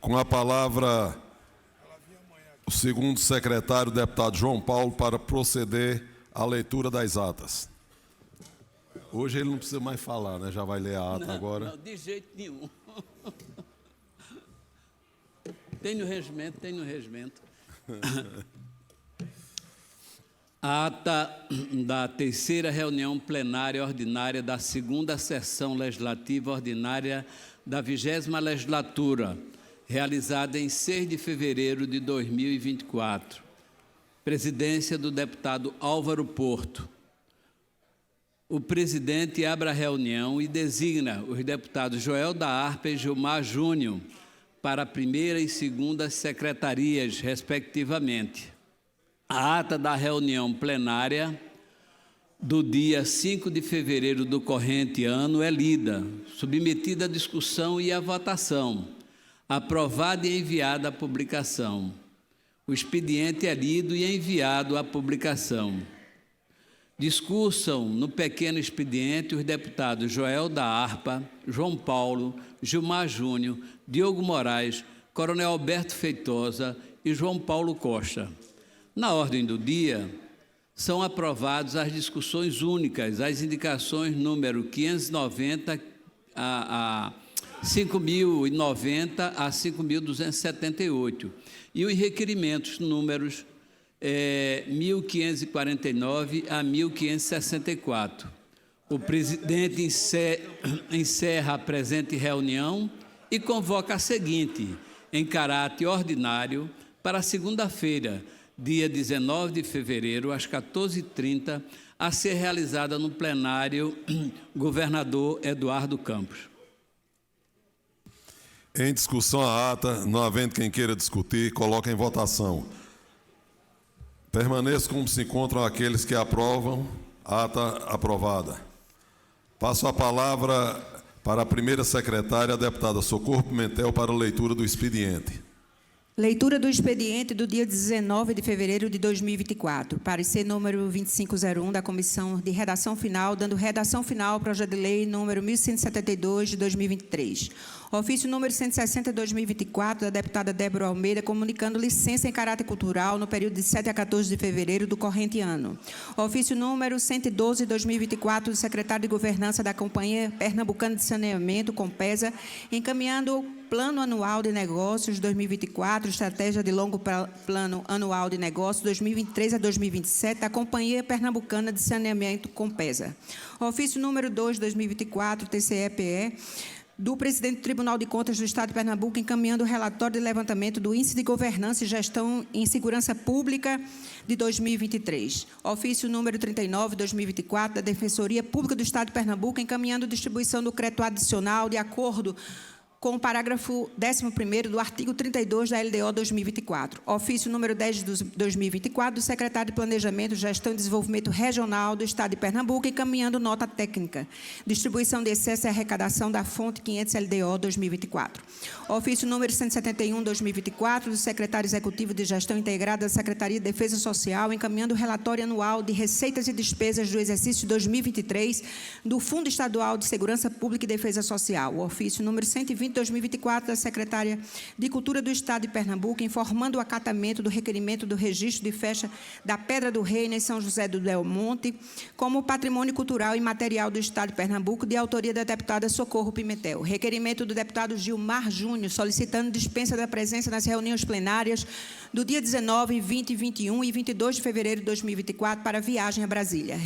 Com a palavra, o segundo secretário, o deputado João Paulo, para proceder à leitura das atas. Hoje ele não precisa mais falar, né? Já vai ler a ata agora. Não, de jeito nenhum. Tem no regimento. A ata da terceira reunião plenária ordinária da segunda sessão legislativa ordinária da 20ª legislatura, realizada em 6 de fevereiro de 2024. Presidência do deputado Álvaro Porto. O presidente abre a reunião e designa os deputados Joel da Harpa e Gilmar Júnior para a primeira e segunda secretarias, respectivamente. A ata da reunião plenária do dia 5 de fevereiro do corrente ano é lida, submetida à discussão e à votação, aprovada e enviada à publicação. O expediente é lido e enviado à publicação. Discussam no pequeno expediente os deputados Joel da Harpa, João Paulo, Gilmar Júnior, Diogo Moraes, Coronel Alberto Feitosa e João Paulo Costa. Na ordem do dia, são aprovadas as discussões únicas, as indicações número 590 a 5.090 a 5.278 e os requerimentos números 1.549 a 1.564. O presidente encerra a presente reunião e convoca a seguinte, em caráter ordinário, para segunda-feira, dia 19 de fevereiro, às 14h30, a ser realizada no plenário governador Eduardo Campos. Em discussão a ata, não havendo quem queira discutir, coloca em votação. Permaneça como se encontram aqueles que aprovam. Ata aprovada. Passo a palavra para a primeira secretária, a deputada Socorro Pimentel, para a leitura do expediente. Leitura do expediente do dia 19 de fevereiro de 2024. Parecer número 2501 da Comissão de Redação Final, dando redação final ao projeto de lei número 1172 de 2023. Ofício número 160 de 2024 da deputada Débora Almeida, comunicando licença em caráter cultural no período de 7 a 14 de fevereiro do corrente ano. Ofício número 112 de 2024 do secretário de Governança da Companhia Pernambucana de Saneamento, Compesa, encaminhando o Plano Anual de Negócios 2024, Estratégia de Longo Plano Anual de Negócios 2023 a 2027 da Companhia Pernambucana de Saneamento, Compesa. Ofício número 2 de 2024, TCE-PE, do presidente do Tribunal de Contas do Estado de Pernambuco, encaminhando o relatório de levantamento do Índice de Governança e Gestão em Segurança Pública de 2023. Ofício número 39, de 2024, da Defensoria Pública do Estado de Pernambuco, encaminhando distribuição do crédito adicional de acordo com o parágrafo 11º do artigo 32 da LDO 2024. Ofício número 10 de 2024, do secretário de Planejamento, Gestão e Desenvolvimento Regional do Estado de Pernambuco, encaminhando nota técnica. Distribuição de excesso e arrecadação da fonte 500 LDO 2024. Ofício número 171 de 2024, do secretário executivo de Gestão Integrada da Secretaria de Defesa Social, encaminhando o relatório anual de receitas e despesas do exercício 2023 do Fundo Estadual de Segurança Pública e Defesa Social. O ofício número 120 de 2024 da Secretaria de Cultura do Estado de Pernambuco, informando o acatamento do requerimento do registro de festa da Pedra do Reino em São José do Delmonte como patrimônio cultural e material do Estado de Pernambuco, de autoria da deputada Socorro Pimentel. Requerimento do deputado Gilmar Júnior, solicitando dispensa da presença nas reuniões plenárias do dia 19, 20, 21 e 22 de fevereiro de 2024 para viagem a Brasília.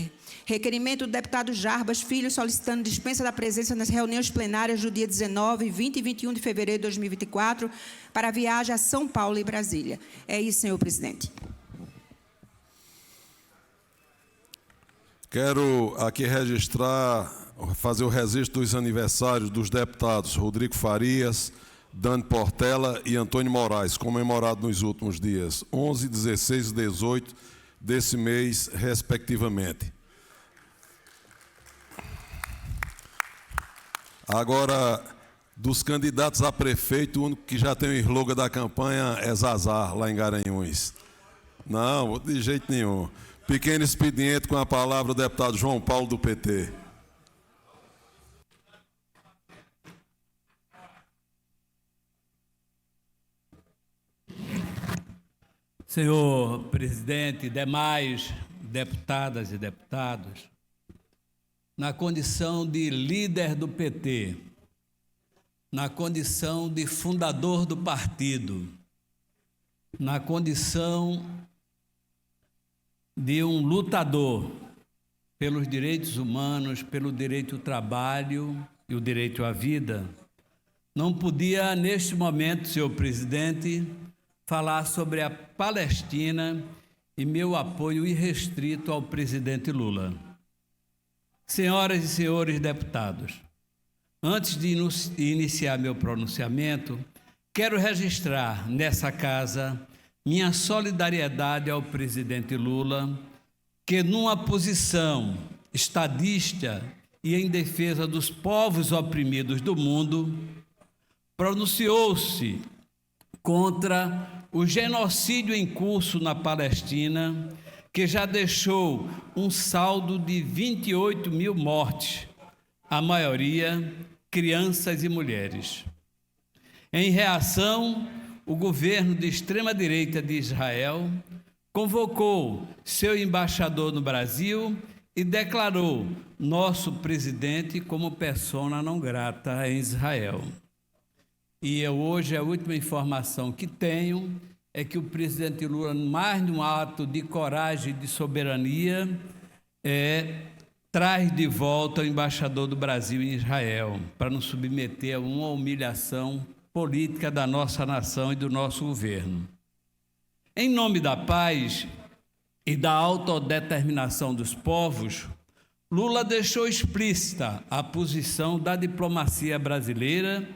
Requerimento do deputado Jarbas Filho, solicitando dispensa da presença nas reuniões plenárias do dia 19, 20 e 21 de fevereiro de 2024 para viagem a São Paulo e Brasília. É isso, senhor presidente. Quero aqui fazer o registro dos aniversários dos deputados Rodrigo Farias, Dani Portela e Antônio Moraes, comemorado nos últimos dias 11, 16 e 18 desse mês, respectivamente. Agora, dos candidatos a prefeito, o único que já tem o slogan da campanha é Zazar, lá em Garanhuns. Não, de jeito nenhum. Pequeno expediente, com a palavra o deputado João Paulo, do PT. Senhor presidente, demais deputadas e deputados, na condição de líder do PT, na condição de fundador do partido, na condição de um lutador pelos direitos humanos, pelo direito ao trabalho e o direito à vida, não podia, neste momento, senhor presidente, falar sobre a Palestina e meu apoio irrestrito ao presidente Lula. Senhoras e senhores deputados, antes de iniciar meu pronunciamento, quero registrar nessa casa minha solidariedade ao presidente Lula, que numa posição estadista e em defesa dos povos oprimidos do mundo, pronunciou-se contra o genocídio em curso na Palestina, que já deixou um saldo de 28 mil mortes, a maioria crianças e mulheres. Em reação, o governo de extrema-direita de Israel convocou seu embaixador no Brasil e declarou nosso presidente como persona não grata em Israel. E hoje a última informação que tenho é que o presidente Lula, mais num ato de coragem e de soberania, traz de volta o embaixador do Brasil em Israel, para nos submeter a uma humilhação política da nossa nação e do nosso governo. Em nome da paz e da autodeterminação dos povos, Lula deixou explícita a posição da diplomacia brasileira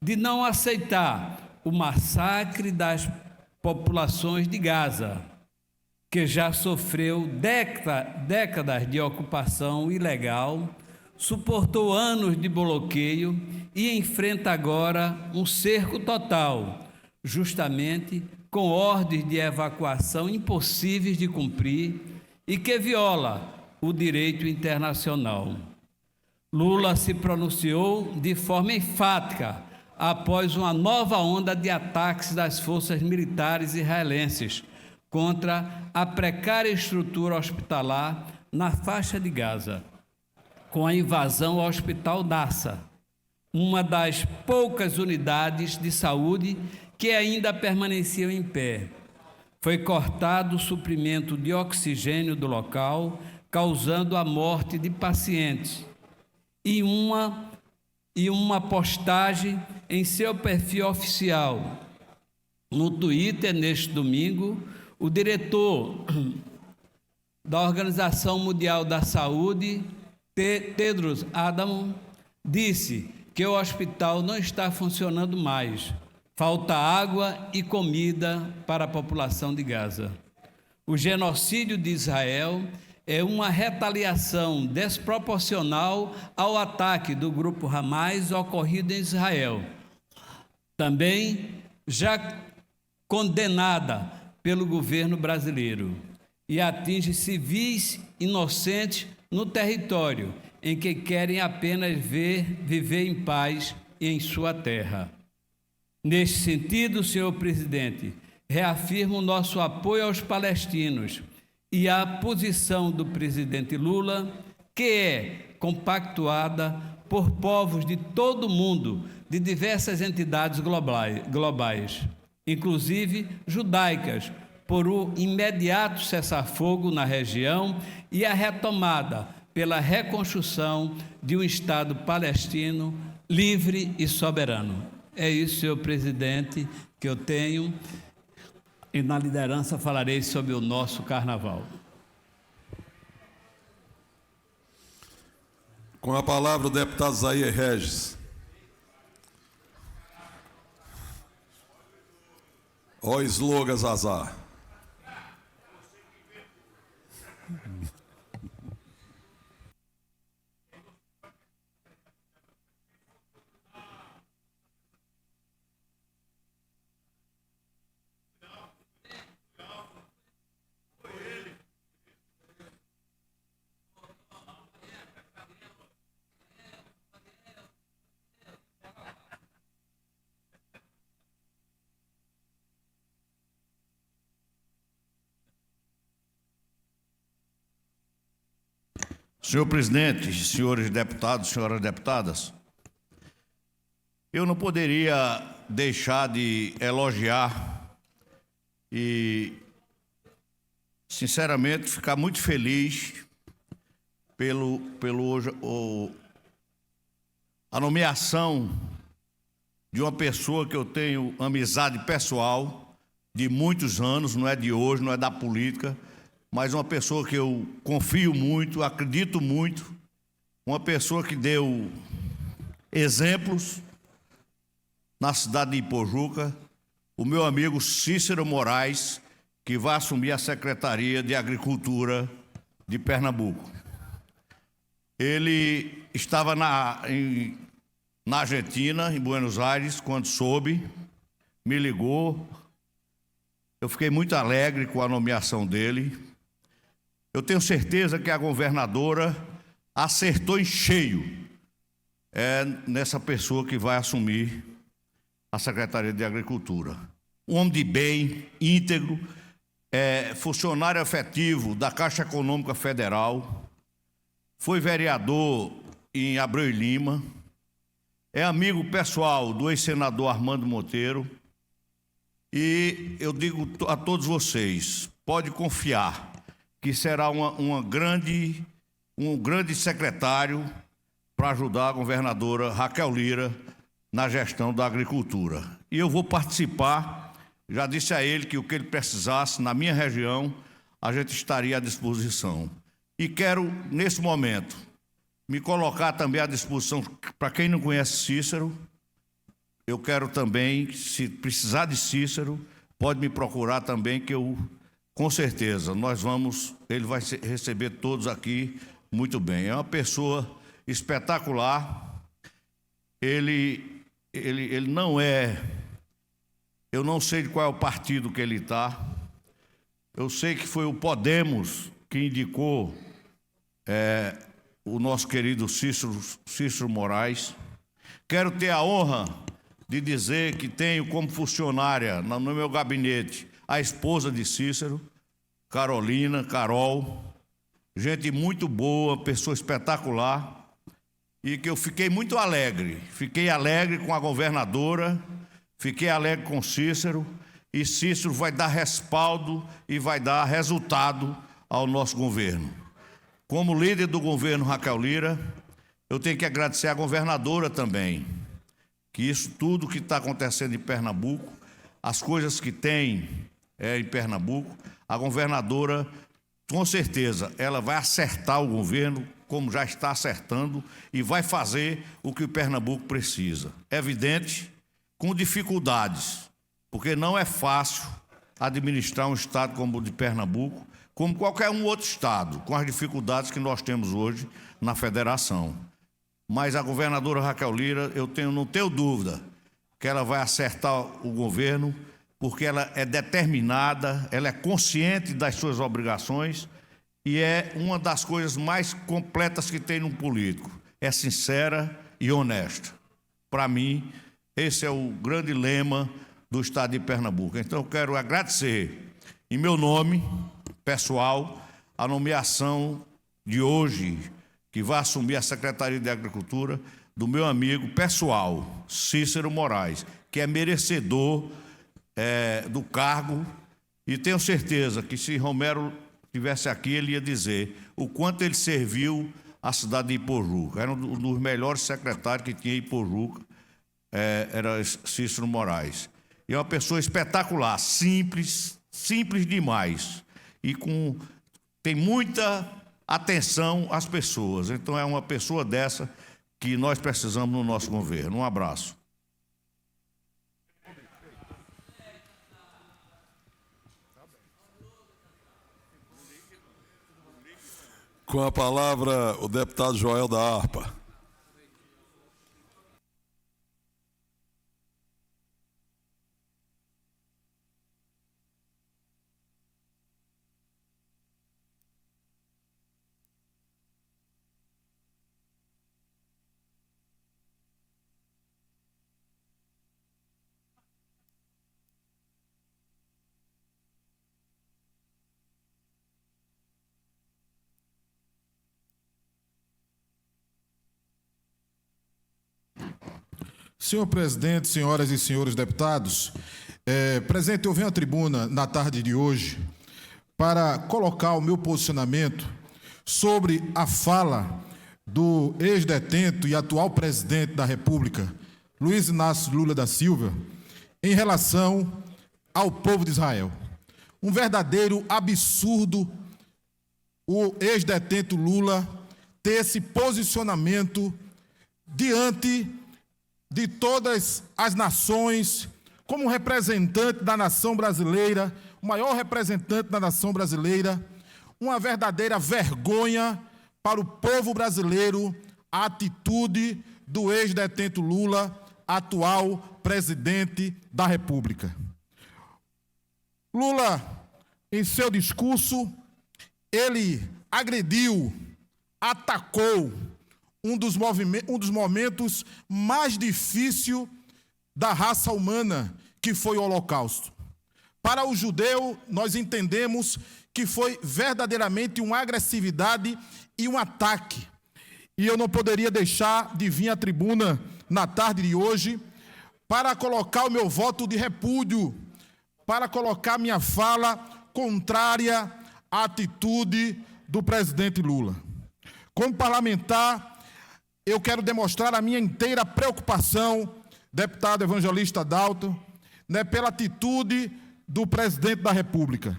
de não aceitar o massacre das populações de Gaza, que já sofreu décadas de ocupação ilegal, suportou anos de bloqueio e enfrenta agora um cerco total, justamente com ordens de evacuação impossíveis de cumprir e que viola o direito internacional. Lula se pronunciou de forma enfática após uma nova onda de ataques das forças militares israelenses contra a precária estrutura hospitalar na faixa de Gaza, com a invasão ao Hospital Nassa, uma das poucas unidades de saúde que ainda permaneciam em pé. Foi cortado o suprimento de oxigênio do local, causando a morte de pacientes. E uma postagem em seu perfil oficial. No Twitter, neste domingo, o diretor da Organização Mundial da Saúde, Tedros Adhanom, disse que o hospital não está funcionando mais. Falta água e comida para a população de Gaza. O genocídio de Israel é uma retaliação desproporcional ao ataque do grupo Hamas ocorrido em Israel, também já condenada pelo governo brasileiro, e atinge civis inocentes no território em que querem apenas viver em paz e em sua terra. Neste sentido, senhor presidente, reafirmo o nosso apoio aos palestinos e a posição do presidente Lula, que é compactuada por povos de todo o mundo, de diversas entidades globais, inclusive judaicas, por um imediato cessar-fogo na região e a retomada pela reconstrução de um Estado palestino livre e soberano. É isso, senhor presidente, que eu tenho. E na liderança falarei sobre o nosso carnaval. Com a palavra o deputado Zair Regis. Ó slogan Zazar. Senhor presidente, senhores deputados, senhoras deputadas, eu não poderia deixar de elogiar e, sinceramente, ficar muito feliz a nomeação de uma pessoa que eu tenho amizade pessoal de muitos anos, não é de hoje, não é da política, mas uma pessoa que eu confio muito, acredito muito, uma pessoa que deu exemplos na cidade de Ipojuca, o meu amigo Cícero Moraes, que vai assumir a Secretaria de Agricultura de Pernambuco. Ele estava na Argentina, em Buenos Aires, quando soube, me ligou. Eu fiquei muito alegre com a nomeação dele. Eu tenho certeza que a governadora acertou em cheio nessa pessoa que vai assumir a Secretaria de Agricultura. Um homem de bem, íntegro, funcionário efetivo da Caixa Econômica Federal, foi vereador em Abreu e Lima, é amigo pessoal do ex-senador Armando Monteiro, e eu digo a todos vocês, pode confiar que será um grande secretário para ajudar a governadora Raquel Lira na gestão da agricultura. E eu vou participar, já disse a ele que o que ele precisasse na minha região, a gente estaria à disposição. E quero, nesse momento, me colocar também à disposição, para quem não conhece Cícero, eu quero também, se precisar de Cícero, pode me procurar também, que eu, com certeza, ele vai receber todos aqui muito bem. É uma pessoa espetacular, ele não eu não sei de qual é o partido que ele está, eu sei que foi o Podemos que indicou o nosso querido Cícero Moraes. Quero ter a honra de dizer que tenho como funcionária no meu gabinete a esposa de Cícero, Carol, gente muito boa, pessoa espetacular, e que eu fiquei muito alegre. Fiquei alegre com a governadora, fiquei alegre com Cícero, e Cícero vai dar respaldo e vai dar resultado ao nosso governo. Como líder do governo Raquel Lira, eu tenho que agradecer à governadora também, que isso tudo que está acontecendo em Pernambuco, as coisas que tem em Pernambuco, a governadora, com certeza, ela vai acertar o governo, como já está acertando, e vai fazer o que o Pernambuco precisa. É evidente, com dificuldades, porque não é fácil administrar um estado como o de Pernambuco, como qualquer outro estado, com as dificuldades que nós temos hoje na federação. Mas a governadora Raquel Lira, não tenho dúvida que ela vai acertar o governo, porque ela é determinada, ela é consciente das suas obrigações e é uma das coisas mais completas que tem num político. É sincera e honesta. Para mim, esse é o grande lema do estado de Pernambuco. Então, eu quero agradecer, em meu nome pessoal, a nomeação de hoje, que vai assumir a Secretaria de Agricultura, do meu amigo pessoal, Cícero Moraes, que é merecedor do cargo, e tenho certeza que se Romero estivesse aqui, ele ia dizer o quanto ele serviu à cidade de Ipojuca. Era um dos melhores secretários que tinha em Ipojuca, era Cícero Moraes. E é uma pessoa espetacular, simples demais, e tem muita atenção às pessoas. Então é uma pessoa dessa que nós precisamos no nosso governo. Um abraço. Com a palavra, o deputado Joel da Harpa. Senhor presidente, senhoras e senhores deputados, presidente, eu venho à tribuna na tarde de hoje para colocar o meu posicionamento sobre a fala do ex-detento e atual presidente da República, Luiz Inácio Lula da Silva, em relação ao povo de Israel. Um verdadeiro absurdo o ex-detento Lula ter esse posicionamento diante de todas as nações, como representante da nação brasileira, o maior representante da nação brasileira, uma verdadeira vergonha para o povo brasileiro a atitude do ex-detento Lula, atual presidente da República. Lula, em seu discurso, ele agrediu, atacou um dos momentos mais difíceis da raça humana, que foi o Holocausto. Para o judeu, nós entendemos que foi verdadeiramente uma agressividade e um ataque. E eu não poderia deixar de vir à tribuna na tarde de hoje para colocar o meu voto de repúdio, para colocar minha fala contrária à atitude do presidente Lula. Como parlamentar, eu quero demonstrar a minha inteira preocupação, deputado Evangelista Dalton, pela atitude do presidente da República.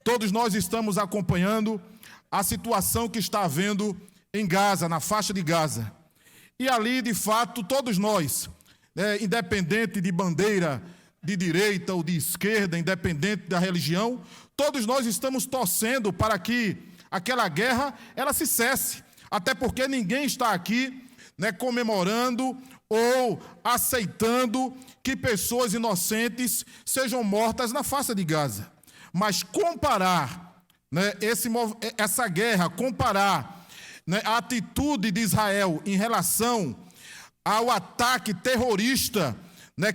Todos nós estamos acompanhando a situação que está havendo em Gaza, na faixa de Gaza. E ali, de fato, todos nós, independente de bandeira de direita ou de esquerda, independente da religião, todos nós estamos torcendo para que aquela guerra ela se cesse. Até porque ninguém está aqui comemorando ou aceitando que pessoas inocentes sejam mortas na faixa de Gaza. Mas comparar essa guerra, comparar a atitude de Israel em relação ao ataque terrorista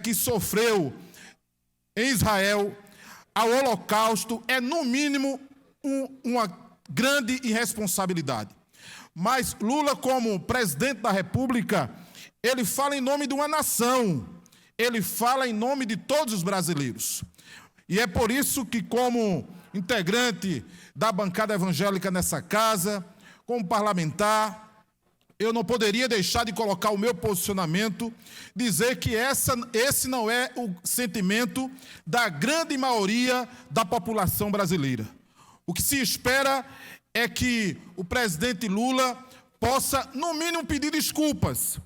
que sofreu em Israel, ao Holocausto, é no mínimo uma grande irresponsabilidade. Mas Lula, como presidente da República, ele fala em nome de uma nação, ele fala em nome de todos os brasileiros. E é por isso que, como integrante da bancada evangélica nessa casa, como parlamentar, eu não poderia deixar de colocar o meu posicionamento, dizer que esse não é o sentimento da grande maioria da população brasileira. O que se espera é que o presidente Lula possa, no mínimo, pedir desculpas,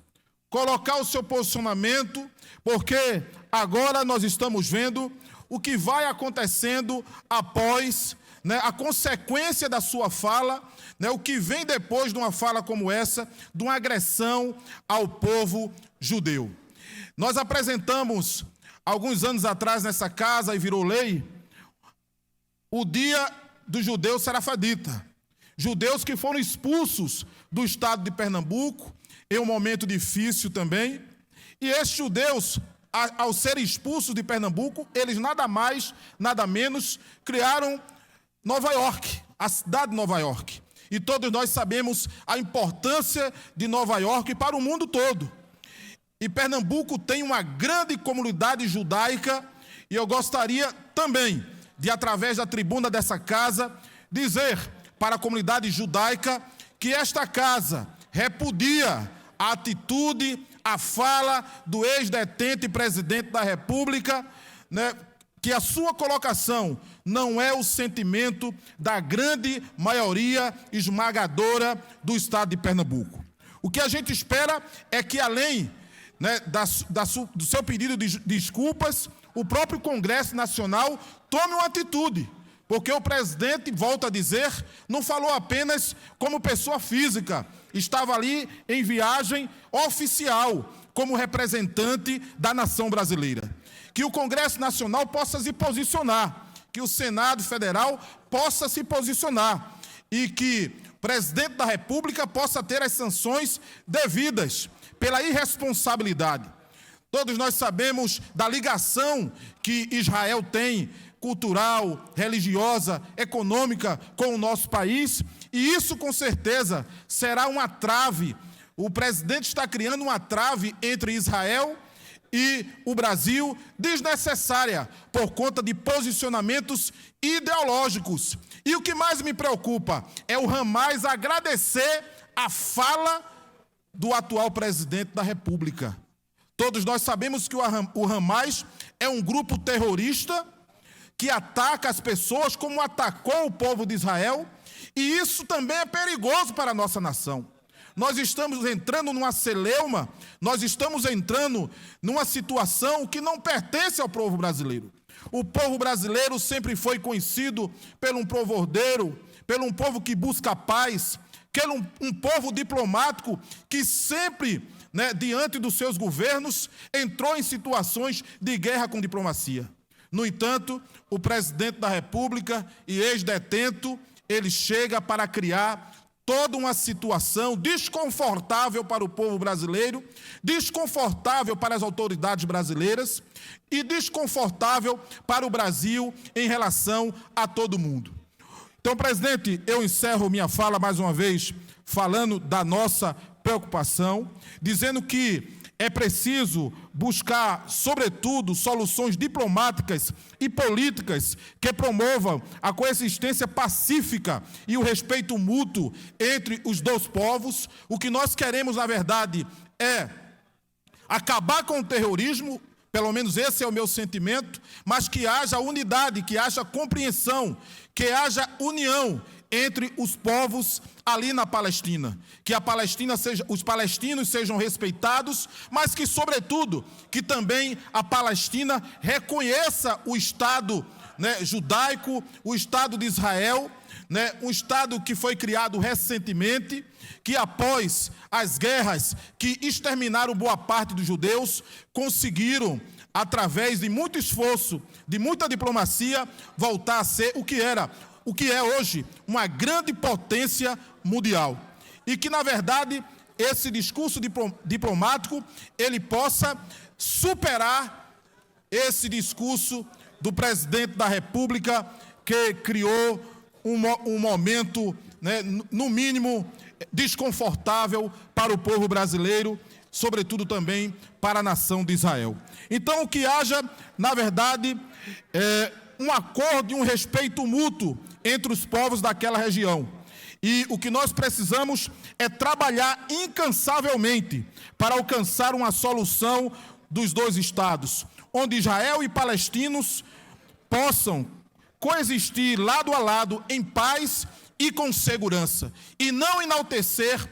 colocar o seu posicionamento, porque agora nós estamos vendo o que vai acontecendo após a consequência da sua fala, o que vem depois de uma fala como essa, de uma agressão ao povo judeu. Nós apresentamos, alguns anos atrás, nessa casa, e virou lei, o Dia do Judeu Serafadita. Judeus que foram expulsos do estado de Pernambuco, em um momento difícil também, e esses judeus, ao serem expulsos de Pernambuco, eles nada mais, nada menos, criaram Nova York, a cidade de Nova York. E todos nós sabemos a importância de Nova York para o mundo todo. E Pernambuco tem uma grande comunidade judaica, e eu gostaria também de, através da tribuna dessa casa, dizer para a comunidade judaica que esta casa repudia a atitude, a fala do ex-detento e presidente da República, que a sua colocação não é o sentimento da grande maioria esmagadora do estado de Pernambuco. O que a gente espera é que, além do seu pedido de desculpas, o próprio Congresso Nacional tome uma atitude, porque o presidente, volta a dizer, não falou apenas como pessoa física, estava ali em viagem oficial, como representante da nação brasileira. Que o Congresso Nacional possa se posicionar, que o Senado Federal possa se posicionar e que o presidente da República possa ter as sanções devidas pela irresponsabilidade. Todos nós sabemos da ligação que Israel tem, cultural, religiosa, econômica, com o nosso país, e isso com certeza será uma trave. O presidente está criando uma trave entre Israel e o Brasil desnecessária por conta de posicionamentos ideológicos. E o que mais me preocupa é o Hamas agradecer a fala do atual presidente da República. Todos nós sabemos que o Hamas é um grupo terrorista que ataca as pessoas como atacou o povo de Israel, e isso também é perigoso para a nossa nação. Nós estamos entrando numa celeuma, nós estamos entrando numa situação que não pertence ao povo brasileiro. O povo brasileiro sempre foi conhecido pelo um povo ordeiro, pelo um povo que busca paz, pelo um povo diplomático que sempre, diante dos seus governos, entrou em situações de guerra com diplomacia. No entanto, o presidente da República e ex-detento, ele chega para criar toda uma situação desconfortável para o povo brasileiro, desconfortável para as autoridades brasileiras e desconfortável para o Brasil em relação a todo mundo. Então, presidente, eu encerro minha fala mais uma vez falando da nossa preocupação, dizendo que é preciso buscar, sobretudo, soluções diplomáticas e políticas que promovam a coexistência pacífica e o respeito mútuo entre os dois povos. O que nós queremos, na verdade, é acabar com o terrorismo, pelo menos esse é o meu sentimento, mas que haja unidade, que haja compreensão, que haja união entre os povos ali na Palestina, que os palestinos sejam respeitados, mas que, sobretudo, que também a Palestina reconheça o Estado judaico, o Estado de Israel, um Estado que foi criado recentemente, que após as guerras que exterminaram boa parte dos judeus, conseguiram, através de muito esforço, de muita diplomacia, voltar a ser o que é hoje uma grande potência mundial. E que, na verdade, esse discurso diplomático, ele possa superar esse discurso do presidente da República, que criou um momento, no mínimo, desconfortável para o povo brasileiro, sobretudo também para a nação de Israel. Então, que haja, na verdade, um acordo e um respeito mútuo entre os povos daquela região. E o que nós precisamos é trabalhar incansavelmente para alcançar uma solução dos dois estados, onde Israel e palestinos possam coexistir lado a lado em paz e com segurança, e não enaltecer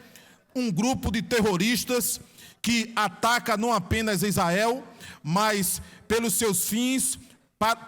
um grupo de terroristas que ataca não apenas Israel, mas pelos seus fins,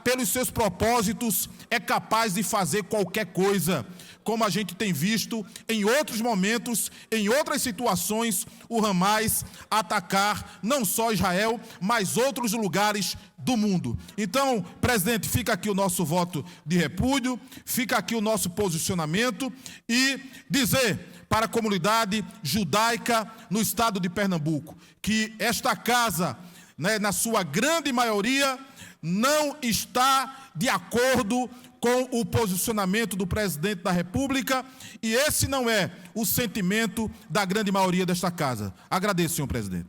pelos seus propósitos, é capaz de fazer qualquer coisa, como a gente tem visto em outros momentos, em outras situações, o Hamas atacar não só Israel, mas outros lugares do mundo. Então, presidente, fica aqui o nosso voto de repúdio, fica aqui o nosso posicionamento e dizer para a comunidade judaica no estado de Pernambuco que esta casa, na sua grande maioria, não está de acordo com o posicionamento do presidente da República, e esse não é o sentimento da grande maioria desta casa. Agradeço, senhor presidente.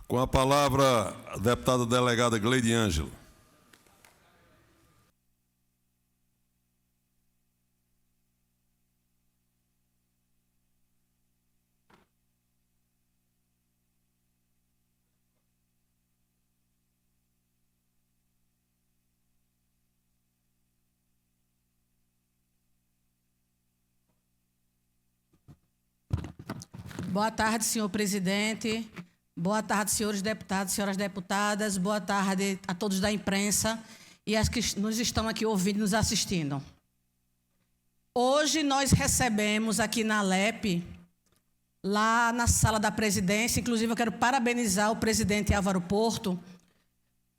Com a palavra, a deputada delegada Gleide Ângelo. Boa tarde, senhor presidente. Boa tarde, senhores deputados, senhoras deputadas. Boa tarde a todos da imprensa e as que nos estão aqui ouvindo e nos assistindo. Hoje nós recebemos aqui na Alep, lá na sala da presidência, inclusive eu quero parabenizar o presidente Álvaro Porto,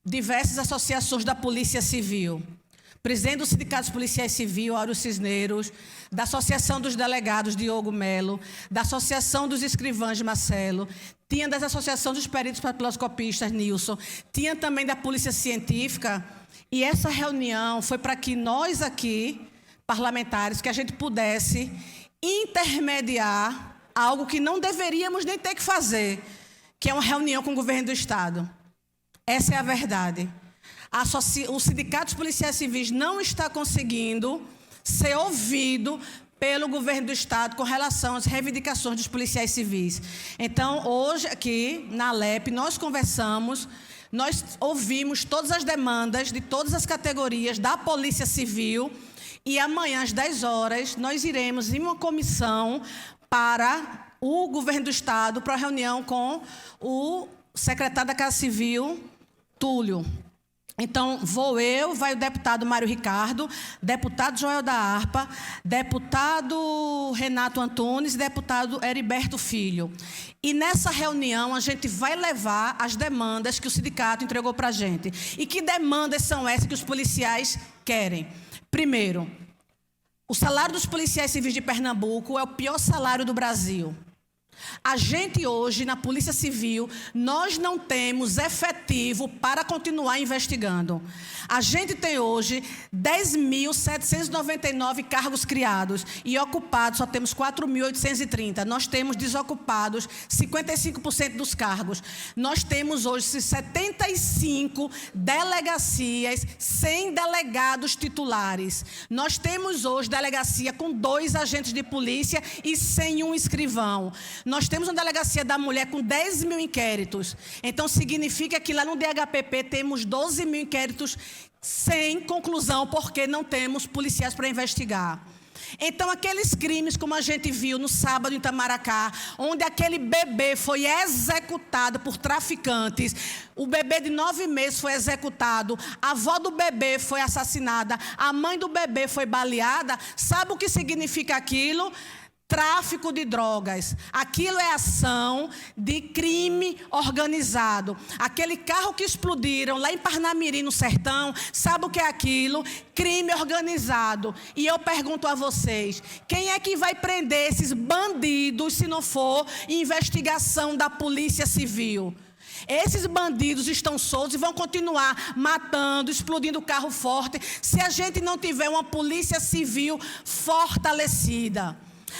diversas associações da Polícia Civil, presidente do Sindicato dos Policiais Civis, Áureo Cisneros, da Associação dos Delegados, Diogo Melo, da Associação dos Escrivães, Marcelo, tinha da Associação dos Peritos Papiloscopistas, Nilson, tinha também da Polícia Científica, e essa reunião foi para que nós aqui, parlamentares, que a gente pudesse intermediar algo que não deveríamos nem ter que fazer, que é uma reunião com o governo do Estado. Essa é a verdade. O Sindicato dos Policiais Civis não está conseguindo ser ouvido pelo governo do Estado com relação às reivindicações dos policiais civis. Então, hoje aqui na LEP, nós conversamos, nós ouvimos todas as demandas de todas as categorias da Polícia Civil e amanhã às 10 horas nós iremos em uma comissão para o governo do Estado para a reunião com o secretário da Casa Civil, Túlio. Então, vai o deputado Mário Ricardo, deputado Joel da Harpa, deputado Renato Antunes e deputado Heriberto Filho. E nessa reunião a gente vai levar as demandas que o sindicato entregou para a gente. E que demandas são essas que os policiais querem? Primeiro, o salário dos policiais civis de Pernambuco é o pior salário do Brasil. A gente hoje, na Polícia Civil, nós não temos efetivo para continuar investigando. A gente tem hoje 10.799 cargos criados e ocupados só temos 4.830. Nós temos desocupados 55% dos cargos. Nós temos hoje 75 delegacias sem delegados titulares. Nós temos hoje delegacia com 2 agentes de polícia e sem um escrivão. Nós temos uma delegacia da mulher com 10 mil inquéritos. Então, significa que lá no DHPP temos 12 mil inquéritos sem conclusão, porque não temos policiais para investigar. Então, aqueles crimes, como a gente viu no sábado em Itamaracá, onde aquele bebê foi executado por traficantes, o bebê de 9 meses foi executado, a avó do bebê foi assassinada, a mãe do bebê foi baleada, sabe o que significa aquilo? Tráfico de drogas. Aquilo é ação de crime organizado. Aquele carro que explodiram lá em Parnamirim, no sertão, sabe o que é aquilo? Crime organizado. E eu pergunto a vocês, quem é que vai prender esses bandidos se não for investigação da Polícia Civil? Esses bandidos estão soltos e vão continuar matando, explodindo carro forte, se a gente não tiver uma Polícia Civil fortalecida.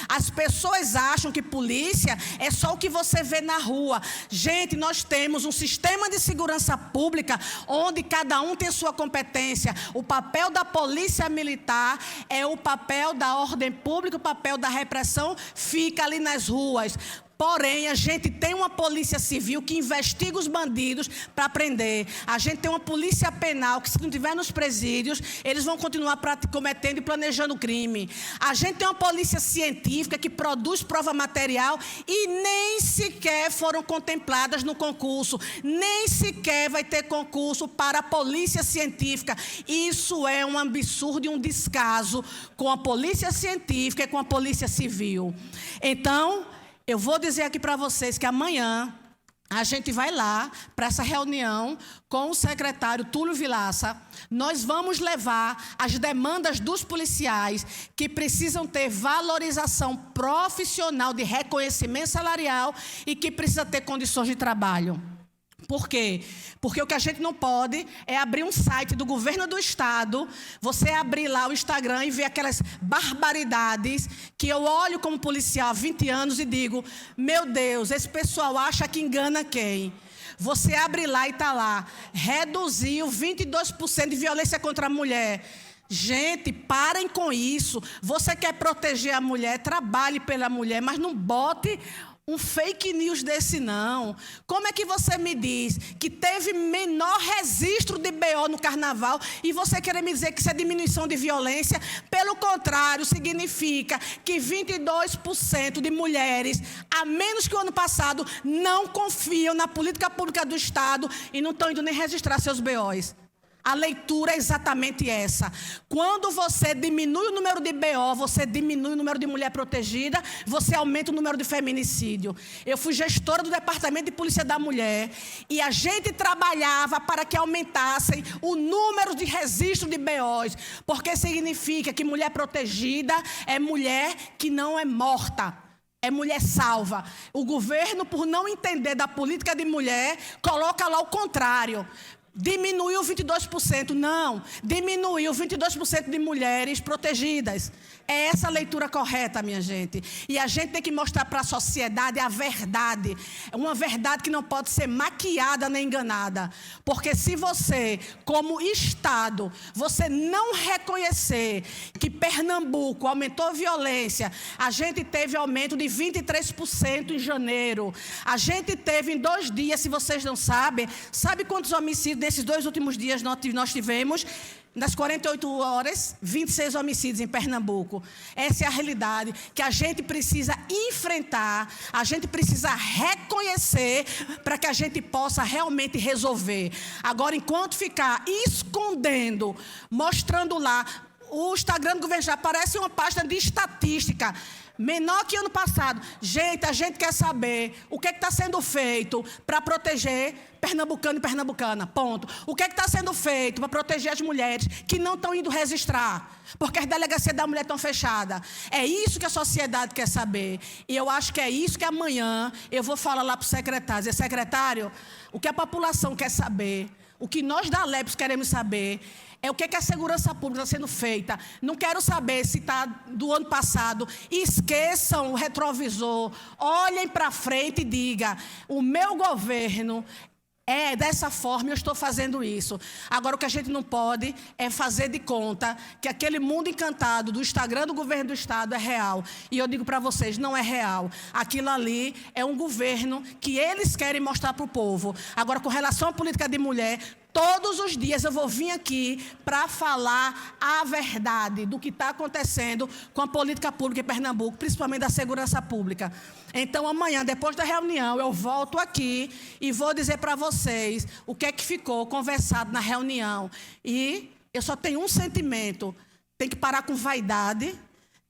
As pessoas acham que polícia é só o que você vê na rua. Gente, nós temos um sistema de segurança pública onde cada um tem sua competência. O papel da polícia militar é o papel da ordem pública, o papel da repressão fica ali nas ruas. Porém, a gente tem uma polícia civil que investiga os bandidos para prender. A gente tem uma polícia penal que, se não estiver nos presídios, eles vão continuar cometendo e planejando crime. A gente tem uma polícia científica que produz prova material e nem sequer foram contempladas no concurso. Nem sequer vai ter concurso para a polícia científica. Isso é um absurdo e um descaso com a polícia científica e com a polícia civil. Então, eu vou dizer aqui para vocês que amanhã a gente vai lá para essa reunião com o secretário Túlio Vilaça. Nós vamos levar as demandas dos policiais que precisam ter valorização profissional de reconhecimento salarial e que precisa ter condições de trabalho. Por quê? Porque o que a gente não pode é abrir um site do governo do Estado, você abrir lá o Instagram e ver aquelas barbaridades que eu olho como policial há 20 anos e digo, meu Deus, esse pessoal acha que engana quem? Você abre lá e está lá, reduziu 22% de violência contra a mulher. Gente, parem com isso. Você quer proteger a mulher, trabalhe pela mulher, mas não bote um fake news desse não. Como é que você me diz que teve menor registro de BO no carnaval e você quer me dizer que isso é diminuição de violência? Pelo contrário, significa que 22% de mulheres, a menos que o ano passado, não confiam na política pública do Estado e não estão indo nem registrar seus BOs. A leitura é exatamente essa. Quando você diminui o número de BO, você diminui o número de mulher protegida, você aumenta o número de feminicídio. Eu fui gestora do Departamento de Polícia da Mulher e a gente trabalhava para que aumentassem o número de registro de BOs, porque significa que mulher protegida é mulher que não é morta. É mulher salva. O governo, por não entender da política de mulher, coloca lá o contrário. Diminuiu 22%, não. Diminuiu 22% de mulheres protegidas. É essa a leitura correta, minha gente. E a gente tem que mostrar para a sociedade a verdade. Uma verdade que não pode ser maquiada nem enganada. Porque se você, como Estado, você não reconhecer que Pernambuco aumentou a violência, a gente teve aumento de 23% em janeiro. A gente teve em 2 dias, se vocês não sabem, sabe quantos homicídios nesses 2 últimos dias nós tivemos? Nas 48 horas, 26 homicídios em Pernambuco. Essa é a realidade que a gente precisa enfrentar, a gente precisa reconhecer para que a gente possa realmente resolver. Agora, enquanto ficar escondendo, mostrando lá, o Instagram do governo já parece uma página de estatística. Menor que ano passado. Gente, a gente quer saber o que está sendo feito para proteger pernambucano e pernambucana, ponto. O que está sendo feito para proteger as mulheres que não estão indo registrar, porque as delegacias da mulher estão fechadas. É isso que a sociedade quer saber. E eu acho que é isso que amanhã eu vou falar lá para o secretário. Dizer, secretário, o que a população quer saber, o que nós da LEPS queremos saber, é o que a segurança pública está sendo feita. Não quero saber se está do ano passado. Esqueçam o retrovisor. Olhem para frente e digam, o meu governo é dessa forma, eu estou fazendo isso. Agora, o que a gente não pode é fazer de conta que aquele mundo encantado do Instagram do governo do Estado é real. E eu digo para vocês, não é real. Aquilo ali é um governo que eles querem mostrar para o povo. Agora, com relação à política de mulher, todos os dias eu vou vir aqui para falar a verdade do que está acontecendo com a política pública em Pernambuco, principalmente da segurança pública. Então, amanhã, depois da reunião, eu volto aqui e vou dizer para vocês o que é que ficou conversado na reunião. E eu só tenho um sentimento: tem que parar com vaidade,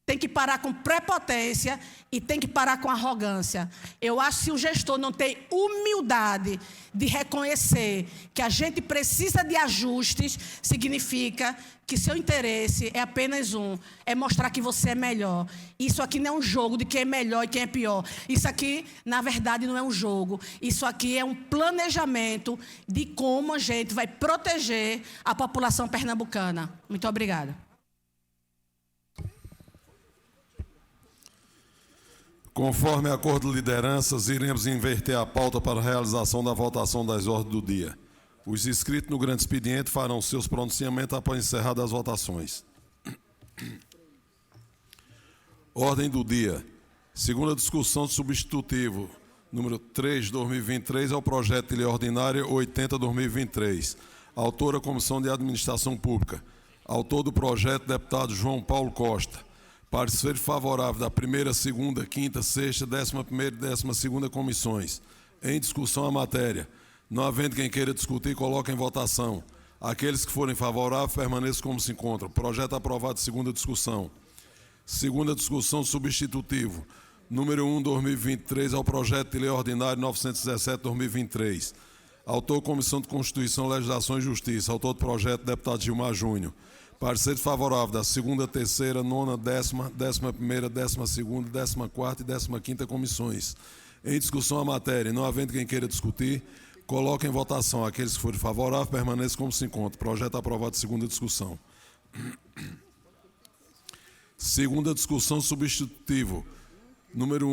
tem que parar com prepotência e tem que parar com arrogância. Eu acho que se o gestor não tem humildade de reconhecer que a gente precisa de ajustes, significa que seu interesse é apenas um, é mostrar que você é melhor. Isso aqui não é um jogo de quem é melhor e quem é pior. Isso aqui, na verdade, não é um jogo. Isso aqui é um planejamento de como a gente vai proteger a população pernambucana. Muito obrigada. Conforme acordo de lideranças, iremos inverter a pauta para a realização da votação das ordens do dia. Os inscritos no grande expediente farão seus pronunciamentos após encerradas as votações. Ordem do dia. Segunda discussão substitutivo, número 3/2023, ao projeto de lei ordinária 80/2023. Autora, Comissão de Administração Pública. Autor do projeto, deputado João Paulo Costa. Parecer favorável da primeira, segunda, quinta, sexta, 11ª e 12ª comissões. Em discussão a matéria. Não havendo quem queira discutir, coloque em votação. Aqueles que forem favoráveis, permaneçam como se encontram. Projeto aprovado, segunda discussão. Segunda discussão substitutivo. Número 1/2023, ao projeto de lei ordinário 917/2023. Autor, Comissão de Constituição, Legislação e Justiça. Autor do projeto, deputado Gilmar Júnior. Parecer favorável da segunda, terceira, nona, 10ª, 11ª, 12ª, 14ª e 15ª comissões. Em discussão a matéria, não havendo quem queira discutir, coloque em votação. Aqueles que forem favoráveis, permaneçam como se encontra. Projeto aprovado, segunda discussão. Segunda discussão substitutivo. Número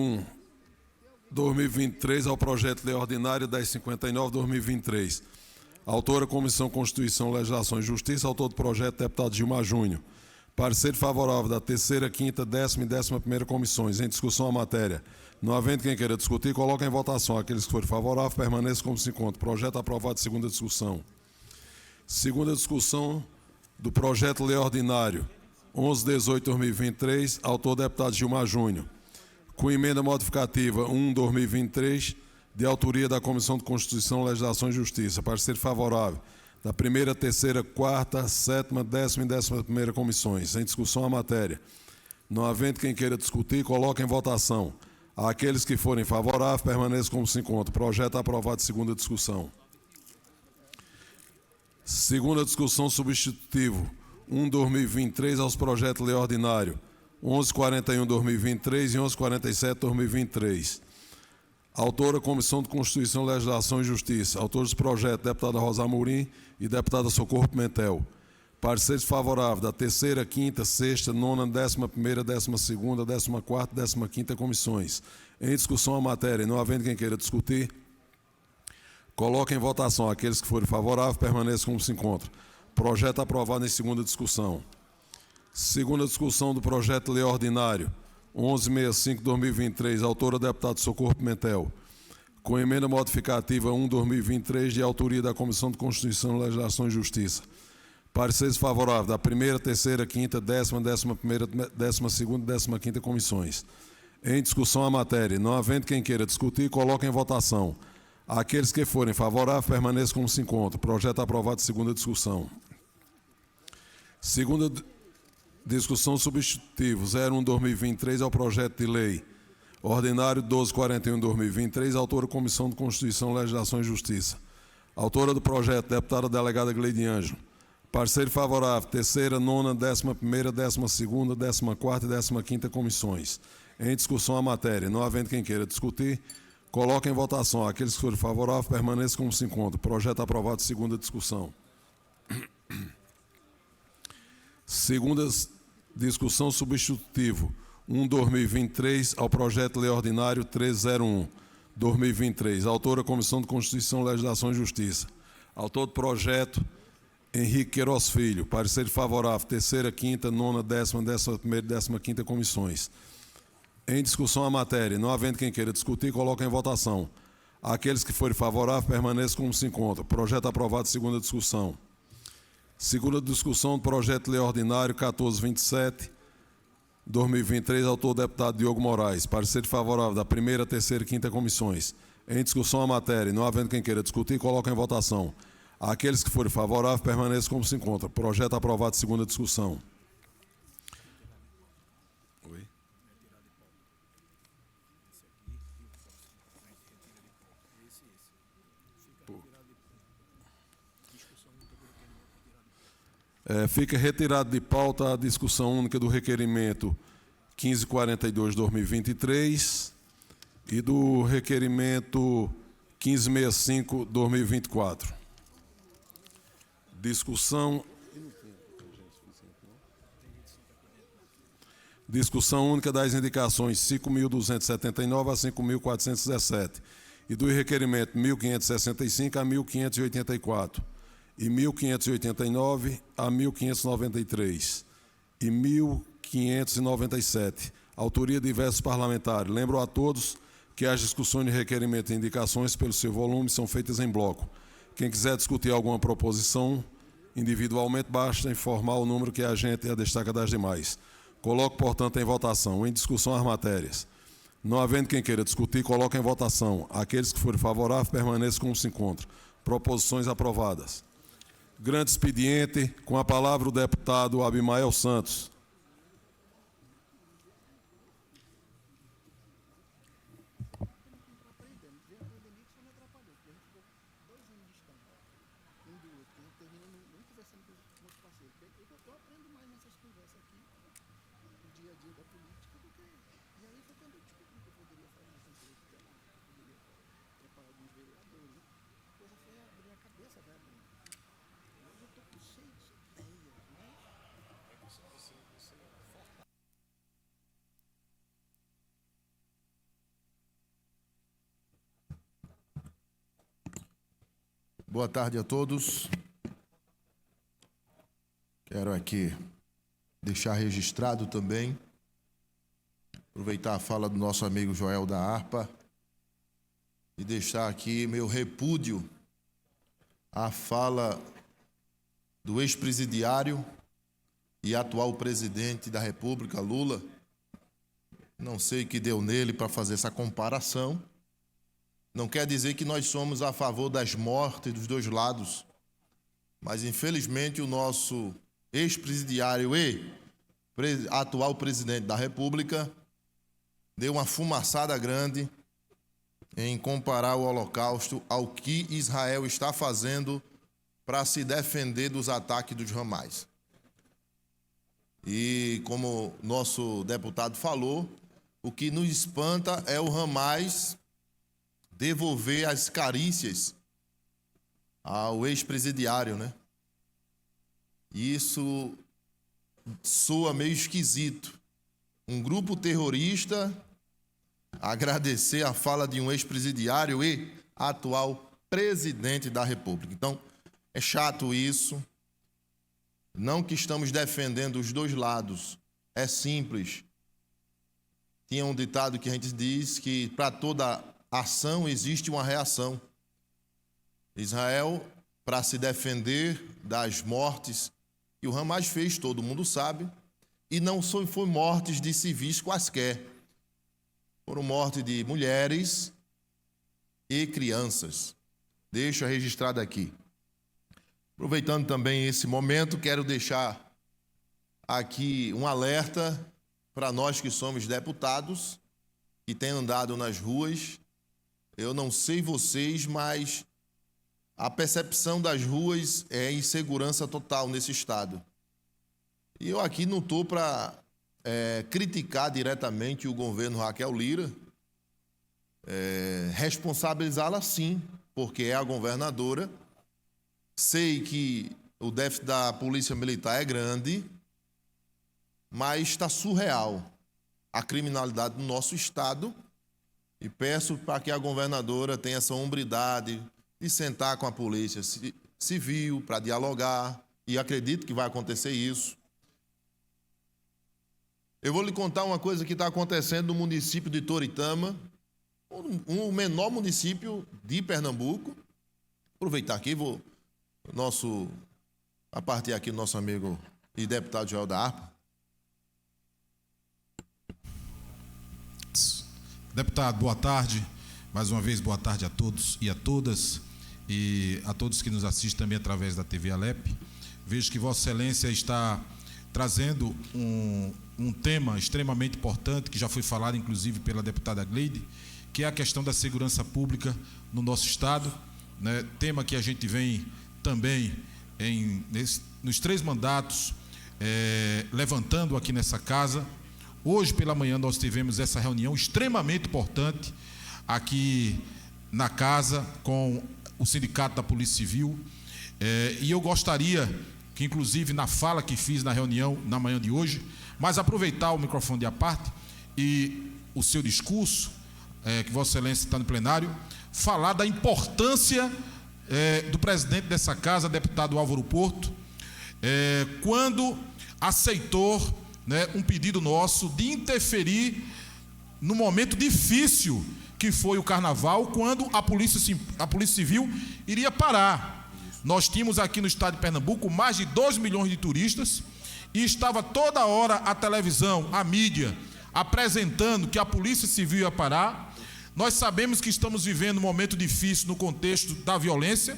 1/2023, ao projeto de lei ordinária 1059/2023. Autora, Comissão Constituição, Legislação e Justiça. Autor do projeto, deputado Gilmar Júnior. Parecer favorável da terceira, quinta, 10ª e 11ª comissões. Em discussão a matéria. Não havendo quem queira discutir, coloque em votação. Aqueles que forem favoráveis, permaneçam como se encontra. Projeto aprovado, segunda discussão. Segunda discussão do projeto de lei ordinário 11/18/2023. Autor, deputado Gilmar Júnior. Com emenda modificativa 1/2023, de autoria da Comissão de Constituição, Legislação e Justiça. Parecer favorável da primeira, terceira, quarta, 7ª, 10ª e 11ª comissões. Em discussão a matéria. Não havendo quem queira discutir, coloque em votação. Aqueles que forem favoráveis, permaneçam como se encontra. Projeto aprovado, segunda discussão. Segunda discussão substitutivo 1/2023, aos projetos de lei ordinário 1141/2023 e 1147/2023. Autora, Comissão de Constituição, Legislação e Justiça. Autores do projeto, deputada Rosa Amorim e deputada Socorro Pimentel. Pareceres favoráveis da terceira, quinta, sexta, nona, 11ª, 12ª, 14ª e 15ª comissões. Em discussão a matéria, não havendo quem queira discutir, coloque em votação. Aqueles que forem favoráveis, permaneçam como se encontram. Projeto aprovado em segunda discussão. Segunda discussão do projeto de lei ordinário 1165/2023, autora deputado Socorro Pimentel, com emenda modificativa 1/2023, de autoria da Comissão de Constituição, Legislação e Justiça. Pareceres favoráveis da primeira, terceira, quinta, 11ª, 12ª e 15ª comissões. Em discussão a matéria, não havendo quem queira discutir, coloque em votação. Aqueles que forem favoráveis, permaneçam como se encontram. Projeto aprovado em segunda discussão. Segunda discussão substitutivo 01/2023 ao projeto de lei ordinário 1241/2023, autora Comissão de Constituição, Legislação e Justiça. Autora do projeto, deputada delegada Gleide Ângelo. Parceiro favorável, terceira, nona, 11ª, 12ª, 14ª e 15ª comissões. Em discussão a matéria, não havendo quem queira discutir, coloque em votação. Aqueles que forem favoráveis, permaneçam como se encontram. Projeto aprovado em segunda discussão. Segunda discussão substitutivo 1/2023 ao projeto de lei ordinário 1301/2023. Autora Comissão de Constituição, Legislação e Justiça. Autor do projeto, Henrique Queiroz Filho. Parecer favorável, terceira, quinta, nona, 10ª, 11ª e 15ª comissões. Em discussão a matéria, não havendo quem queira discutir, coloque em votação. Aqueles que forem favoráveis, permaneçam como se encontram. Projeto aprovado em segunda discussão. Segunda discussão do projeto de lei ordinário 1427/2023, autor deputado Diogo Moraes. Parecer favorável da primeira, terceira e quinta comissões. Em discussão a matéria, não havendo quem queira discutir, coloque em votação. Aqueles que forem favoráveis, permaneçam como se encontram. Projeto aprovado em segunda discussão. Fica retirado de pauta a discussão única do requerimento 1542/2023 e do requerimento 1565/2024. Discussão única das indicações 5.279 a 5.417 e do requerimento 1.565 a 1.584. E 1.589 a 1.593 e 1.597. Autoria de diversos parlamentares. Lembro a todos que as discussões de requerimento e indicações, pelo seu volume, são feitas em bloco. Quem quiser discutir alguma proposição individualmente, basta informar o número que a gente a destaca das demais. Coloco, portanto, em votação. Em discussão as matérias. Não havendo quem queira discutir, coloque em votação. Aqueles que forem favoráveis, permaneçam como se encontram. Proposições aprovadas. Grande expediente, com a palavra o deputado Abimael Santos. Boa tarde a todos. Quero aqui deixar registrado também, aproveitar a fala do nosso amigo Joel da Harpa e deixar aqui meu repúdio à fala do ex-presidiário e atual presidente da República, Lula. Não sei o que deu nele para fazer essa comparação. Não quer dizer que nós somos a favor das mortes dos dois lados, mas infelizmente o nosso ex-presidiário e atual presidente da República deu uma fumaçada grande em comparar o Holocausto ao que Israel está fazendo para se defender dos ataques dos Hamas. E como nosso deputado falou, o que nos espanta é o Hamas devolver as carícias ao ex-presidiário, né? Isso soa meio esquisito. Um grupo terrorista agradecer a fala de um ex-presidiário e atual presidente da República. Então, é chato isso. Não que estamos defendendo os dois lados. É simples. Tinha um ditado que a gente diz que para toda ação existe uma reação. Israel, para se defender das mortes que o Hamas fez, todo mundo sabe, e não foi mortes de civis quaisquer. Foram mortes de mulheres e crianças. Deixa registrado aqui. Aproveitando também esse momento, quero deixar aqui um alerta para nós que somos deputados, que têm andado nas ruas. Eu não sei vocês, mas a percepção das ruas é insegurança total nesse estado. E eu aqui não estou para criticar diretamente o governo Raquel Lira, responsabilizá-la sim, porque é a governadora. Sei que o déficit da Polícia Militar é grande, mas está surreal a criminalidade no nosso estado, e peço para que a governadora tenha essa hombridade de sentar com a Polícia Civil para dialogar, e acredito que vai acontecer isso. Eu vou lhe contar uma coisa que está acontecendo no município de Toritama, o menor município de Pernambuco. Aproveitar aqui, a partir aqui do nosso amigo e deputado Joel da Harpa. Deputado, boa tarde. Mais uma vez, boa tarde a todos e a todas, e a todos que nos assistem também através da TV Alep. Vejo que Vossa Excelência está trazendo um tema extremamente importante, que já foi falado inclusive pela deputada Gleide, que é a questão da segurança pública no nosso estado, né? Tema que a gente vem também nos 3 mandatos levantando aqui nessa casa. Hoje pela manhã nós tivemos essa reunião extremamente importante aqui na casa com o Sindicato da Polícia Civil, e eu gostaria que, inclusive, na fala que fiz na reunião na manhã de hoje, mas aproveitar o microfone à parte e o seu discurso, que Vossa Excelência está no plenário, falar da importância do presidente dessa casa, deputado Álvaro Porto, quando aceitou, né, um pedido nosso de interferir no momento difícil que foi o Carnaval, quando a Polícia Civil iria parar. Nós tínhamos aqui no estado de Pernambuco mais de 2 milhões de turistas, e estava toda hora a televisão, a mídia, apresentando que a Polícia Civil ia parar. Nós sabemos que estamos vivendo um momento difícil no contexto da violência,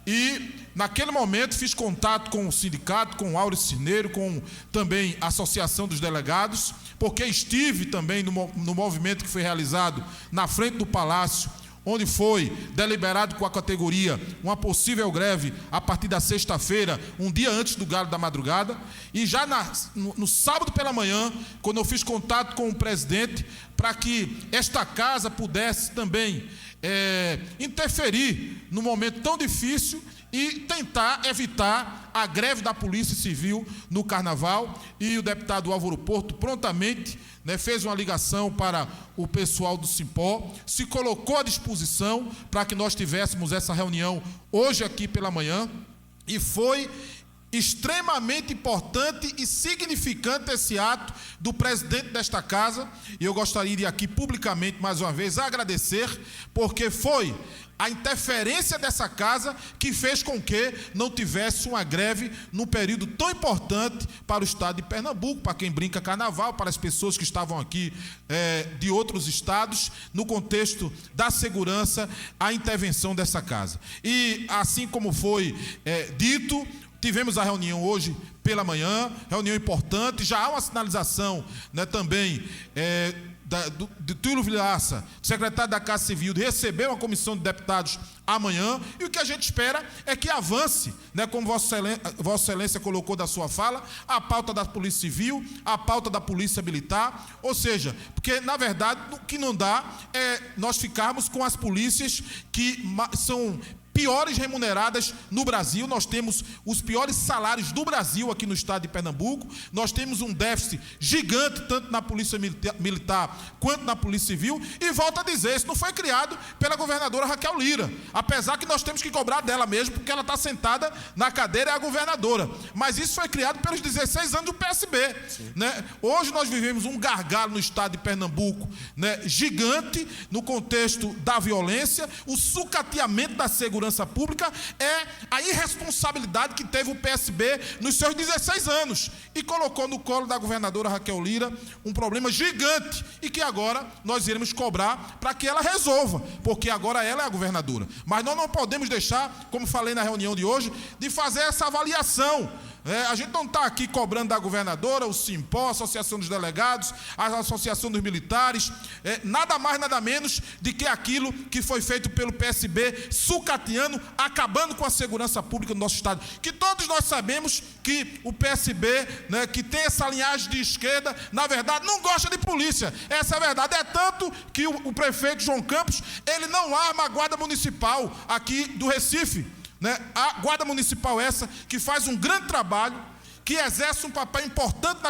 e naquele momento fiz contato com o sindicato, com o Áureo Cirneiro, com também a Associação dos Delegados, porque estive também no movimento que foi realizado na frente do Palácio, onde foi deliberado com a categoria uma possível greve a partir da sexta-feira, um dia antes do galo da madrugada. E já no sábado pela manhã, quando eu fiz contato com o presidente para que esta casa pudesse também interferir no momento tão difícil e tentar evitar a greve da Polícia Civil no Carnaval, e o deputado Álvaro Porto prontamente, né, fez uma ligação para o pessoal do Simpó, se colocou à disposição para que nós tivéssemos essa reunião hoje aqui pela manhã, e foi extremamente importante e significante esse ato do presidente desta casa, e eu gostaria de aqui publicamente mais uma vez agradecer, porque foi a interferência dessa casa que fez com que não tivesse uma greve num período tão importante para o estado de Pernambuco, para quem brinca carnaval, para as pessoas que estavam aqui de outros estados, no contexto da segurança, a intervenção dessa casa. E assim como foi dito, tivemos a reunião hoje pela manhã, reunião importante, já há uma sinalização, né, também de Túlio Vilaça, secretário da Casa Civil, de receber uma comissão de deputados amanhã, e o que a gente espera é que avance, né, como Vossa Excelência colocou da sua fala, a pauta da Polícia Civil, a pauta da Polícia Militar, ou seja, porque na verdade o que não dá é nós ficarmos com as polícias que são piores remuneradas no Brasil. Nós temos os piores salários do Brasil aqui no estado de Pernambuco. Nós temos um déficit gigante, tanto na Polícia Militar quanto na Polícia Civil. E volto a dizer, isso não foi criado pela governadora Raquel Lira, apesar que nós temos que cobrar dela mesmo, porque ela está sentada na cadeira, é a governadora. Mas isso foi criado pelos 16 anos do PSB. Né? Hoje nós vivemos um gargalo no estado de Pernambuco, né, gigante, no contexto da violência, o sucateamento da segurança pública, é a irresponsabilidade que teve o PSB nos seus 16 anos e colocou no colo da governadora Raquel Lira um problema gigante e que agora nós iremos cobrar para que ela resolva, porque agora ela é a governadora. Mas nós não podemos deixar, como falei na reunião de hoje, de fazer essa avaliação. A gente não está aqui cobrando da governadora, o Simpó, a Associação dos Delegados, a Associação dos Militares, nada mais, nada menos de que aquilo que foi feito pelo PSB, sucateando, acabando com a segurança pública do nosso estado. Que todos nós sabemos que o PSB, né, que tem essa linhagem de esquerda, na verdade, não gosta de polícia. Essa é a verdade. É tanto que o prefeito João Campos, ele não arma a Guarda Municipal aqui do Recife. Né? A Guarda Municipal essa que faz um grande trabalho, que exerce um papel importante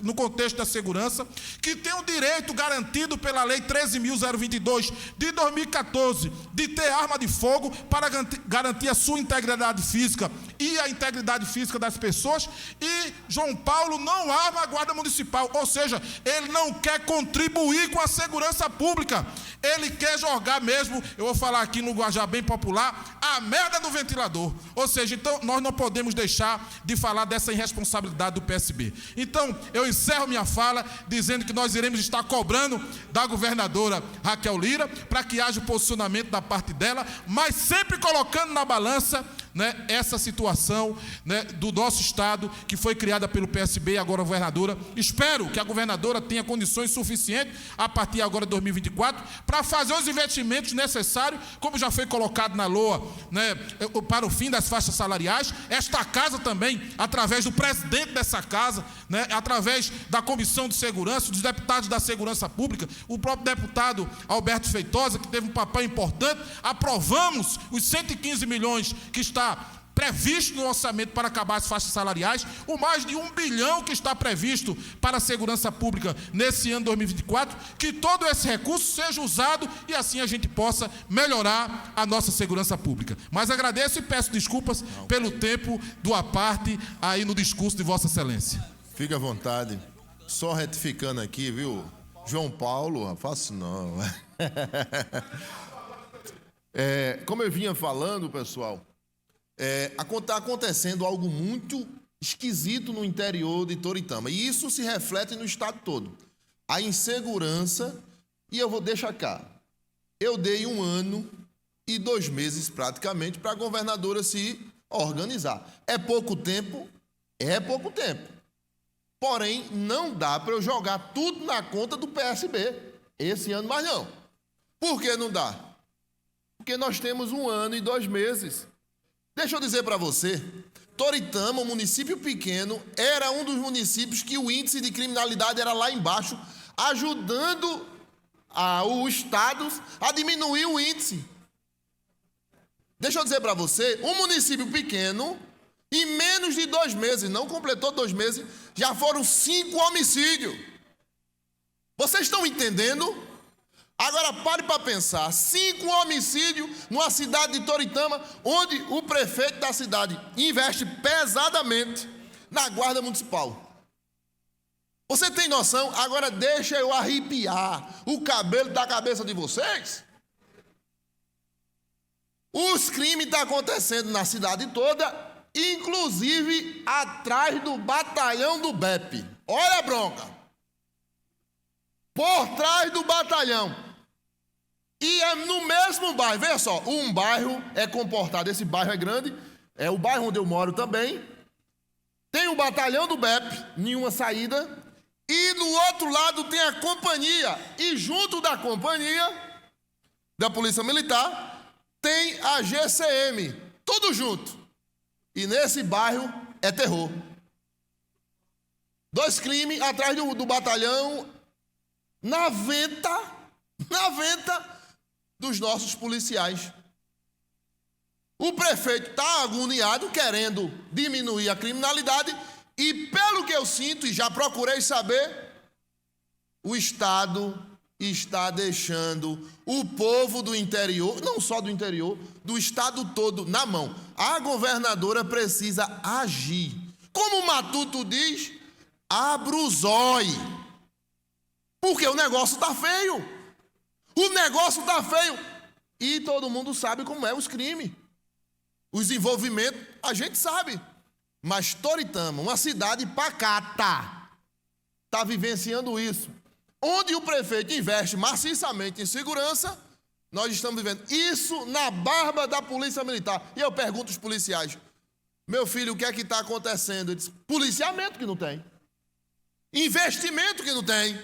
no contexto da segurança, que tem o direito garantido pela Lei 13.022 de 2014 de ter arma de fogo para garantir a sua integridade física e a integridade física das pessoas, e João Paulo não arma a Guarda Municipal, ou seja, ele não quer contribuir com a segurança pública, ele quer jogar mesmo, eu vou falar aqui no linguajar bem popular, a merda no ventilador. Ou seja, então nós não podemos deixar de falar dessa irresponsabilidade do PSB. Então, eu encerro minha fala dizendo que nós iremos estar cobrando da governadora Raquel Lira para que haja o posicionamento da parte dela, mas sempre colocando na balança, né, essa situação, né, do nosso estado, que foi criada pelo PSB e agora a governadora. Espero que a governadora tenha condições suficientes a partir agora de 2024 para fazer os investimentos necessários, como já foi colocado na LOA, né, para o fim das faixas salariais. Esta casa também, através do presidente dessa casa, né, através da Comissão de Segurança, dos deputados da Segurança Pública, o próprio deputado Alberto Feitosa, que teve um papel importante, aprovamos os 115 milhões que está previsto no orçamento para acabar as faixas salariais, o mais de 1 bilhão que está previsto para a segurança pública nesse ano 2024, que todo esse recurso seja usado e assim a gente possa melhorar a nossa segurança pública. Mas agradeço e peço desculpas pelo tempo do à parte aí no discurso de Vossa Excelência. Fique à vontade. Só retificando aqui, viu? João Paulo, faço não. Como eu vinha falando, pessoal, está acontecendo algo muito esquisito no interior de Toritama. E isso se reflete no estado todo. A insegurança, e eu vou deixar cá. Eu dei 1 ano e 2 meses praticamente para a governadora se organizar. É pouco tempo? É pouco tempo. Porém, não dá para eu jogar tudo na conta do PSB esse ano mais não. Por que não dá? Porque nós temos 1 ano e 2 meses. Deixa eu dizer para você, Toritama, um município pequeno, era um dos municípios que o índice de criminalidade era lá embaixo, ajudando os estados a diminuir o índice. Deixa eu dizer para você, um município pequeno, em menos de 2 meses, não completou 2 meses, já foram 5 homicídios. Vocês estão entendendo? Agora pare para pensar, 5 homicídios numa cidade de Toritama, onde o prefeito da cidade investe pesadamente na guarda municipal. Você tem noção? Agora deixa eu arrepiar o cabelo da cabeça de vocês. Os crimes estão acontecendo na cidade toda, inclusive atrás do batalhão do BEP. Olha a bronca. Por trás do batalhão. E é no mesmo bairro. Veja só, um bairro é comportado, esse bairro é grande, é o bairro onde eu moro também. Tem o batalhão do BEP, nenhuma saída, E no outro lado tem a companhia. E junto da companhia da Polícia Militar tem a GCM. Tudo junto. E nesse bairro é terror. 2 crimes atrás do batalhão, na venta dos nossos policiais. O prefeito está agoniado, querendo diminuir a criminalidade, e pelo que eu sinto, e já procurei saber, o Estado está deixando o povo do interior, não só do interior, do Estado todo na mão. A governadora precisa agir. Como o Matuto diz, abra os olhos. Porque o negócio está feio. O negócio está feio. E todo mundo sabe como é os crimes. Os envolvimentos, a gente sabe. Mas Toritama, uma cidade pacata, está vivenciando isso. Onde o prefeito investe maciçamente em segurança, nós estamos vivendo isso na barba da Polícia Militar. E eu pergunto aos policiais, meu filho, o que é que está acontecendo? Ele diz, policiamento que não tem. Investimento que não tem.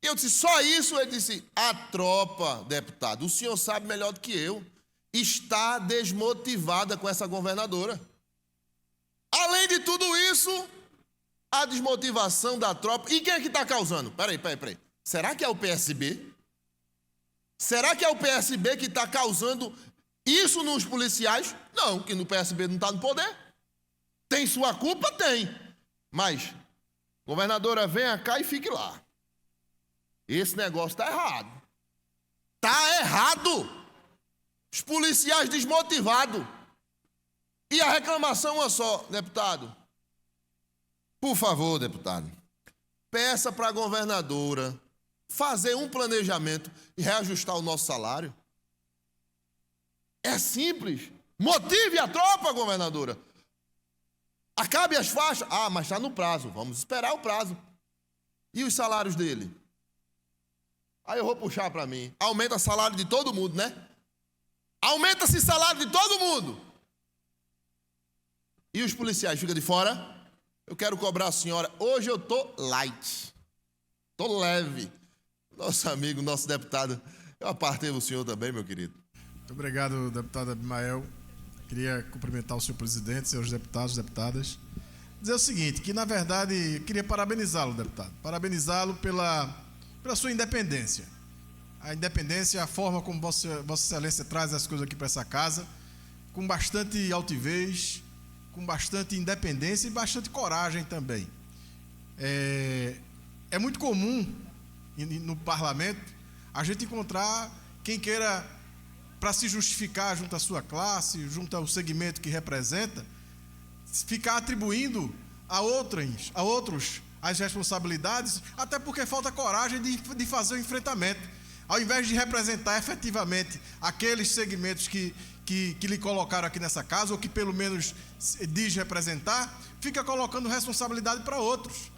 Eu disse, só isso? Ele disse, a tropa, deputado, o senhor sabe melhor do que eu, está desmotivada com essa governadora. Além de tudo isso, a desmotivação da tropa. E quem é que está causando? Peraí. Será que é o PSB? Será que é o PSB que está causando isso nos policiais? Não, que no PSB não está no poder. Tem sua culpa? Tem. Mas, governadora, venha cá e fique lá. Esse negócio está errado. Está errado. Os policiais desmotivados. E a reclamação é só, deputado. Por favor, deputado, peça para a governadora fazer um planejamento e reajustar o nosso salário. É simples. Motive a tropa, governadora. Acabe as faixas. Ah, mas está no prazo. Vamos esperar o prazo. E os salários dele? Aí eu vou puxar para mim. Aumenta o salário de todo mundo, né? Aumenta-se o salário de todo mundo. E os policiais ficam de fora? Eu quero cobrar a senhora. Hoje eu estou light. Estou leve. Nosso amigo, nosso deputado. Eu apartei o senhor também, meu querido. Muito obrigado, deputado Abimael. Queria cumprimentar o senhor presidente, seus deputados, deputadas. Dizer o seguinte, que na verdade queria parabenizá-lo, deputado. Parabenizá-lo pela sua independência. A independência, a forma como Vossa Excelência traz as coisas aqui para essa casa, com bastante altivez, com bastante independência e bastante coragem também. É muito comum no parlamento a gente encontrar quem queira, para se justificar junto à sua classe, junto ao segmento que representa, ficar atribuindo a outros as responsabilidades, até porque falta coragem de fazer o enfrentamento. Ao invés de representar efetivamente aqueles segmentos que lhe colocaram aqui nessa casa, ou que pelo menos diz representar, fica colocando responsabilidade para outros.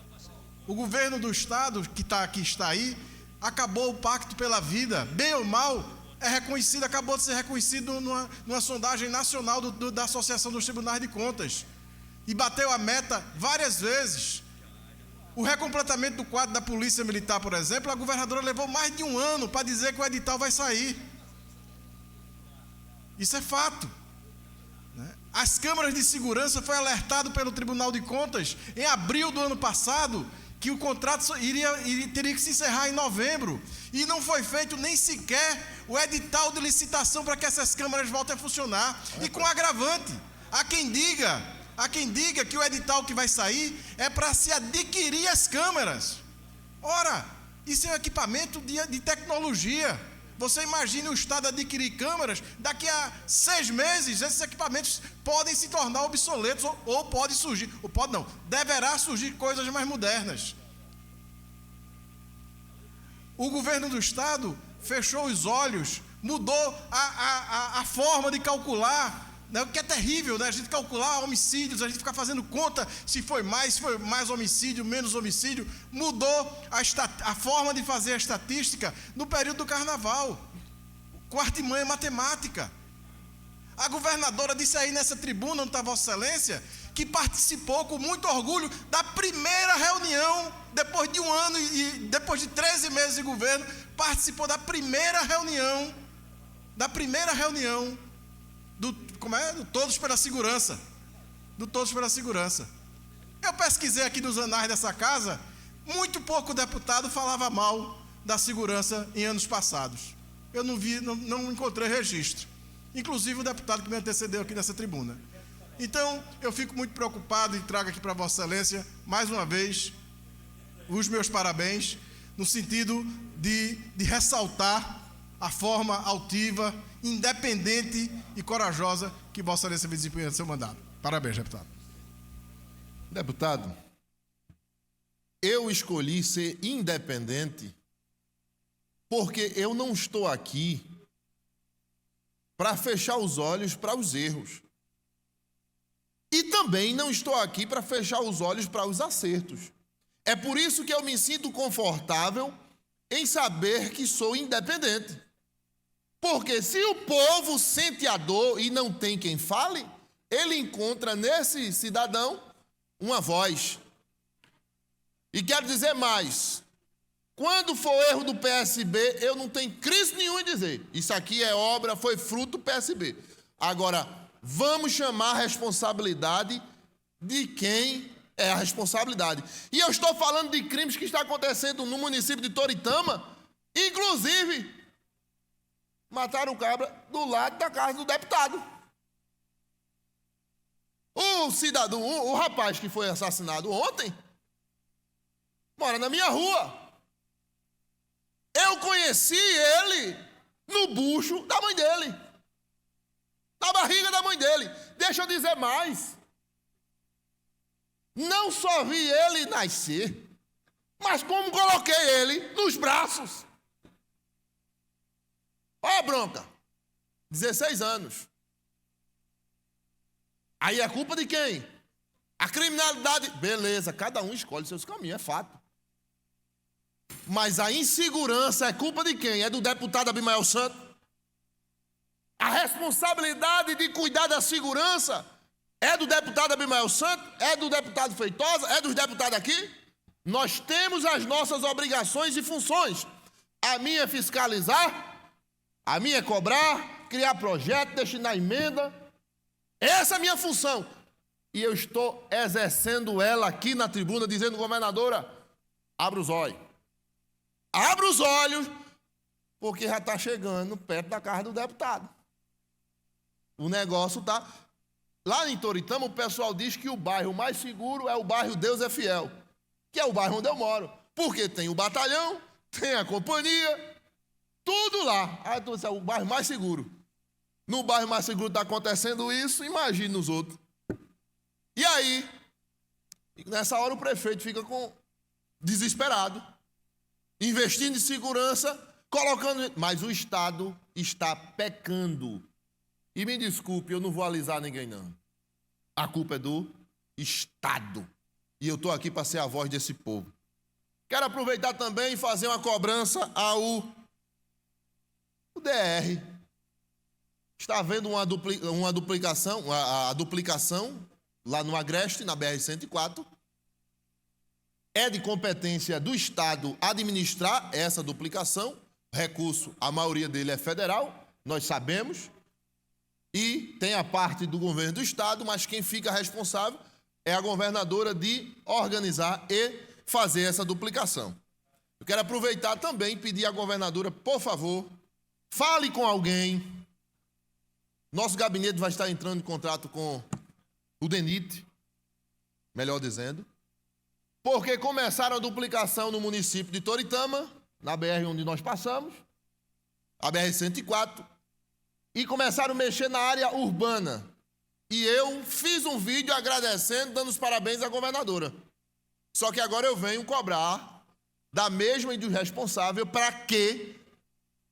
O governo do Estado, que está aí, acabou o pacto pela vida, bem ou mal, é reconhecido, acabou de ser reconhecido numa sondagem nacional da Associação dos Tribunais de Contas, e bateu a meta várias vezes. O recompletamento do quadro da Polícia Militar, por exemplo, a governadora levou mais de 1 ano para dizer que o edital vai sair. Isso é fato. As câmaras de segurança foi alertado pelo Tribunal de Contas em abril do ano passado que o contrato teria que se encerrar em novembro, e não foi feito nem sequer o edital de licitação para que essas câmaras voltem a funcionar. E com agravante, há quem diga que o edital que vai sair é para se adquirir as câmeras. Ora, isso é um equipamento de tecnologia. Você imagina o Estado adquirir câmeras, daqui a 6 meses esses equipamentos podem se tornar obsoletos, ou pode surgir, deverá surgir coisas mais modernas. O governo do Estado fechou os olhos, mudou a forma de calcular, né, o que é terrível, né? A gente calcular homicídios, a gente ficar fazendo conta se foi mais homicídio, menos homicídio. Mudou a forma de fazer a estatística no período do carnaval, com artimanha matemática. A governadora disse aí nessa tribuna, onde está Vossa Excelência, que participou com muito orgulho da primeira reunião, depois de um ano e depois de 13 meses de governo, participou da primeira reunião do Todos pela Segurança. Do Todos pela Segurança. Eu pesquisei aqui nos anais dessa casa, muito pouco deputado falava mal da segurança em anos passados. Eu não encontrei registro. Inclusive o deputado que me antecedeu aqui nessa tribuna. Então, eu fico muito preocupado e trago aqui para Vossa Excelência, mais uma vez, os meus parabéns, no sentido de ressaltar a forma altiva, independente e corajosa que Vossa Excelência vem desempenhando seu mandato. Parabéns, deputado. Deputado, eu escolhi ser independente porque eu não estou aqui para fechar os olhos para os erros. E também não estou aqui para fechar os olhos para os acertos. É por isso que eu me sinto confortável em saber que sou independente. Porque se o povo sente a dor e não tem quem fale, ele encontra nesse cidadão uma voz. E quero dizer mais, quando for erro do PSB, eu não tenho crise nenhuma em dizer, isso aqui é obra, foi fruto do PSB. Agora, vamos chamar a responsabilidade de quem é a responsabilidade. E eu estou falando de crimes que estão acontecendo no município de Toritama, inclusive, mataram o cabra do lado da casa do deputado. O cidadão, o rapaz que foi assassinado ontem, mora na minha rua. Eu conheci ele no bucho da mãe dele, na barriga da mãe dele. Deixa eu dizer mais. Não só vi ele nascer, mas como coloquei ele nos braços. Olha a bronca. 16 anos. Aí é culpa de quem? A criminalidade, beleza, cada um escolhe seus caminhos, é fato. Mas a insegurança é culpa de quem? É do deputado Abimael Santos? A responsabilidade de cuidar da segurança é do deputado Abimael Santos? É do deputado Feitosa? É dos deputados aqui? Nós temos as nossas obrigações e funções. A minha é fiscalizar, a minha é cobrar, criar projeto, destinar emenda. Essa é a minha função. E eu estou exercendo ela aqui na tribuna, dizendo, governadora, abra os olhos. Abra os olhos, porque já está chegando perto da casa do deputado. O negócio está... Lá em Toritama, o pessoal diz que o bairro mais seguro é o bairro Deus é Fiel, que é o bairro onde eu moro. Porque tem o batalhão, tem a companhia, tudo lá. Aí tu disse, é o bairro mais seguro. No bairro mais seguro está acontecendo isso, imagine nos outros. E aí, nessa hora o prefeito fica desesperado, investindo em segurança, colocando... Mas o Estado está pecando. E me desculpe, eu não vou alisar ninguém, não. A culpa é do Estado. E eu estou aqui para ser a voz desse povo. Quero aproveitar também e fazer uma cobrança ao DR. Está havendo uma duplicação, a duplicação lá no Agreste, na BR-104. É de competência do Estado administrar essa duplicação. Recurso, a maioria dele é federal, nós sabemos. E tem a parte do governo do Estado, mas quem fica responsável é a governadora de organizar e fazer essa duplicação. Eu quero aproveitar também e pedir à governadora, por favor, fale com alguém. Nosso gabinete vai estar entrando em contrato com o DENIT, melhor dizendo, porque começaram a duplicação no município de Toritama, na BR onde nós passamos, a BR-104, e começaram a mexer na área urbana. E eu fiz um vídeo agradecendo, dando os parabéns à governadora. Só que agora eu venho cobrar da mesma e do responsável para que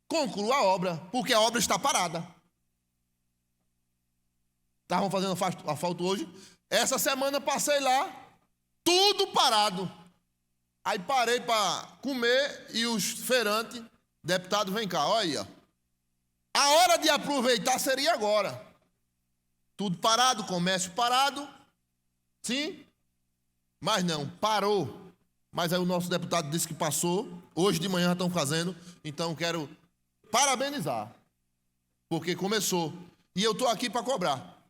conclua a obra, porque a obra está parada. Estavam fazendo asfalto hoje. Essa semana passei lá, tudo parado. Aí parei para comer e os feirantes, deputado, vem cá, olha aí, ó. A hora de aproveitar seria agora. Tudo parado, comércio parado. Sim, mas não, parou. Mas aí o nosso deputado disse que passou, hoje de manhã já estão fazendo, então quero parabenizar, porque começou. E eu estou aqui para cobrar.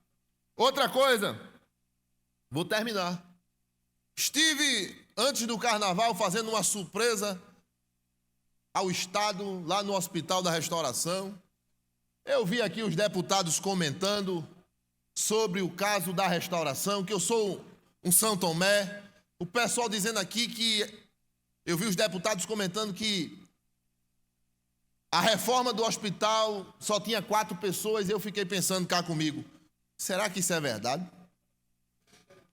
Outra coisa, vou terminar. Estive, antes do carnaval, fazendo uma surpresa ao Estado, lá no Hospital da Restauração. Eu vi aqui os deputados comentando sobre o caso da restauração, que eu sou um São Tomé. O pessoal dizendo aqui que... Eu vi os deputados comentando que a reforma do hospital só tinha 4 pessoas, e eu fiquei pensando cá comigo, será que isso é verdade?